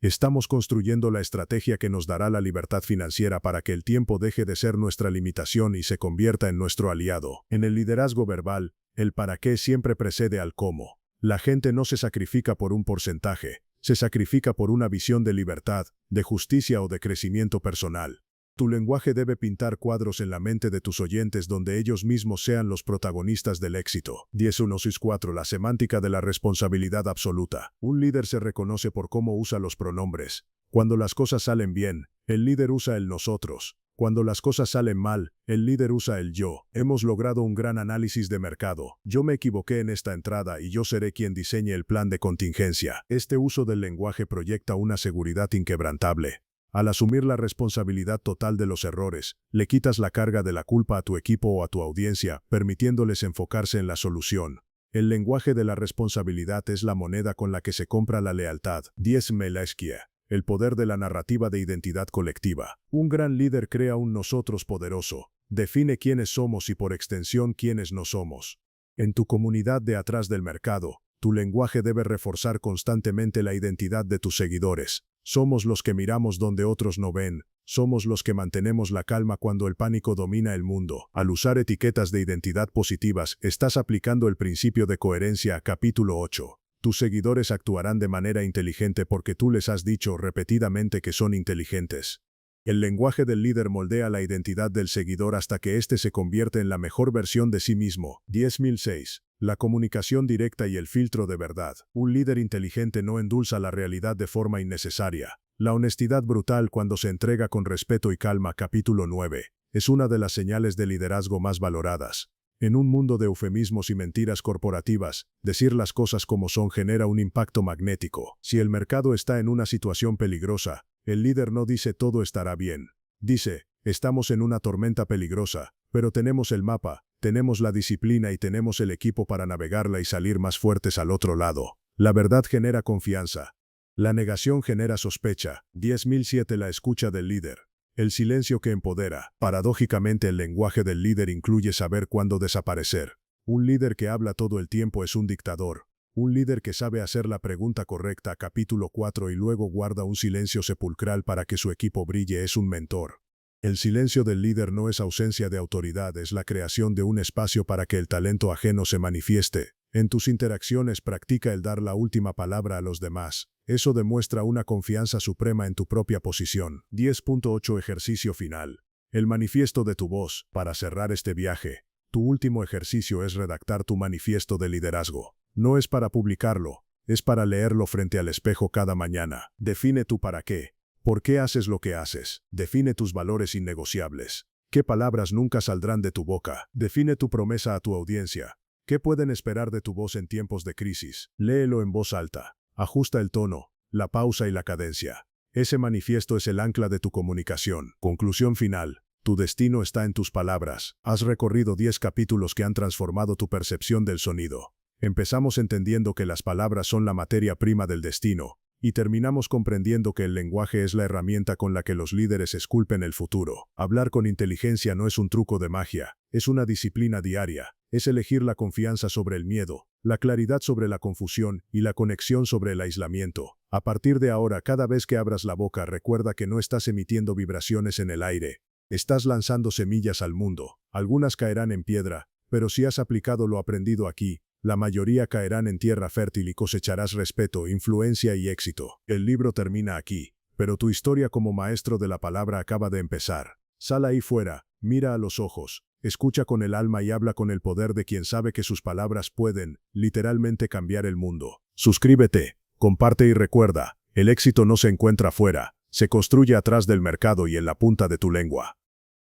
Estamos construyendo la estrategia que nos dará la libertad financiera para que el tiempo deje de ser nuestra limitación y se convierta en nuestro aliado. En el liderazgo verbal, el para qué siempre precede al cómo. La gente no se sacrifica por un porcentaje, se sacrifica por una visión de libertad, de justicia o de crecimiento personal. Tu lenguaje debe pintar cuadros en la mente de tus oyentes donde ellos mismos sean los protagonistas del éxito. 10.1.4. La semántica de la responsabilidad absoluta. Un líder se reconoce por cómo usa los pronombres. Cuando las cosas salen bien, el líder usa el nosotros. Cuando las cosas salen mal, el líder usa el yo. Hemos logrado un gran análisis de mercado. Yo me equivoqué en esta entrada y yo seré quien diseñe el plan de contingencia. Este uso del lenguaje proyecta una seguridad inquebrantable. Al asumir la responsabilidad total de los errores, le quitas la carga de la culpa a tu equipo o a tu audiencia, permitiéndoles enfocarse en la solución. El lenguaje de la responsabilidad es la moneda con la que se compra la lealtad. 10. Melaesquia. El poder de la narrativa de identidad colectiva. Un gran líder crea un nosotros poderoso. Define quiénes somos y por extensión quiénes no somos. En tu comunidad de atrás del mercado, tu lenguaje debe reforzar constantemente la identidad de tus seguidores. Somos los que miramos donde otros no ven. Somos los que mantenemos la calma cuando el pánico domina el mundo. Al usar etiquetas de identidad positivas, estás aplicando el principio de coherencia. Capítulo 8. Tus seguidores actuarán de manera inteligente porque tú les has dicho repetidamente que son inteligentes. El lenguaje del líder moldea la identidad del seguidor hasta que éste se convierte en la mejor versión de sí mismo. 10.006. La comunicación directa y el filtro de verdad. Un líder inteligente no endulza la realidad de forma innecesaria. La honestidad brutal cuando se entrega con respeto y calma. Capítulo 9. Es una de las señales de liderazgo más valoradas. En un mundo de eufemismos y mentiras corporativas, decir las cosas como son genera un impacto magnético. Si el mercado está en una situación peligrosa, el líder no dice todo estará bien. Dice, estamos en una tormenta peligrosa, pero tenemos el mapa, tenemos la disciplina y tenemos el equipo para navegarla y salir más fuertes al otro lado. La verdad genera confianza. La negación genera sospecha. 10.007. La escucha del líder. El silencio que empodera. Paradójicamente, el lenguaje del líder incluye saber cuándo desaparecer. Un líder que habla todo el tiempo es un dictador. Un líder que sabe hacer la pregunta correcta. Capítulo 4. Y luego guarda un silencio sepulcral para que su equipo brille es un mentor. El silencio del líder no es ausencia de autoridad, es la creación de un espacio para que el talento ajeno se manifieste. En tus interacciones practica el dar la última palabra a los demás. Eso demuestra una confianza suprema en tu propia posición. 10.8. Ejercicio final. El manifiesto de tu voz. Para cerrar este viaje, tu último ejercicio es redactar tu manifiesto de liderazgo. No es para publicarlo, es para leerlo frente al espejo cada mañana. Define tu para qué. ¿Por qué haces lo que haces? Define tus valores innegociables. ¿Qué palabras nunca saldrán de tu boca? Define tu promesa a tu audiencia. ¿Qué pueden esperar de tu voz en tiempos de crisis? Léelo en voz alta. Ajusta el tono, la pausa y la cadencia. Ese manifiesto es el ancla de tu comunicación. Conclusión final. Tu destino está en tus palabras. Has recorrido 10 capítulos que han transformado tu percepción del sonido. Empezamos entendiendo que las palabras son la materia prima del destino. Y terminamos comprendiendo que el lenguaje es la herramienta con la que los líderes esculpen el futuro. Hablar con inteligencia no es un truco de magia, es una disciplina diaria. Es elegir la confianza sobre el miedo, la claridad sobre la confusión y la conexión sobre el aislamiento. A partir de ahora, cada vez que abras la boca, recuerda que no estás emitiendo vibraciones en el aire. Estás lanzando semillas al mundo. Algunas caerán en piedra, pero si has aplicado lo aprendido aquí, la mayoría caerán en tierra fértil y cosecharás respeto, influencia y éxito. El libro termina aquí, pero tu historia como maestro de la palabra acaba de empezar. Sal ahí fuera, mira a los ojos, escucha con el alma y habla con el poder de quien sabe que sus palabras pueden, literalmente, cambiar el mundo. Suscríbete, comparte y recuerda, el éxito no se encuentra afuera, se construye atrás del mercado y en la punta de tu lengua.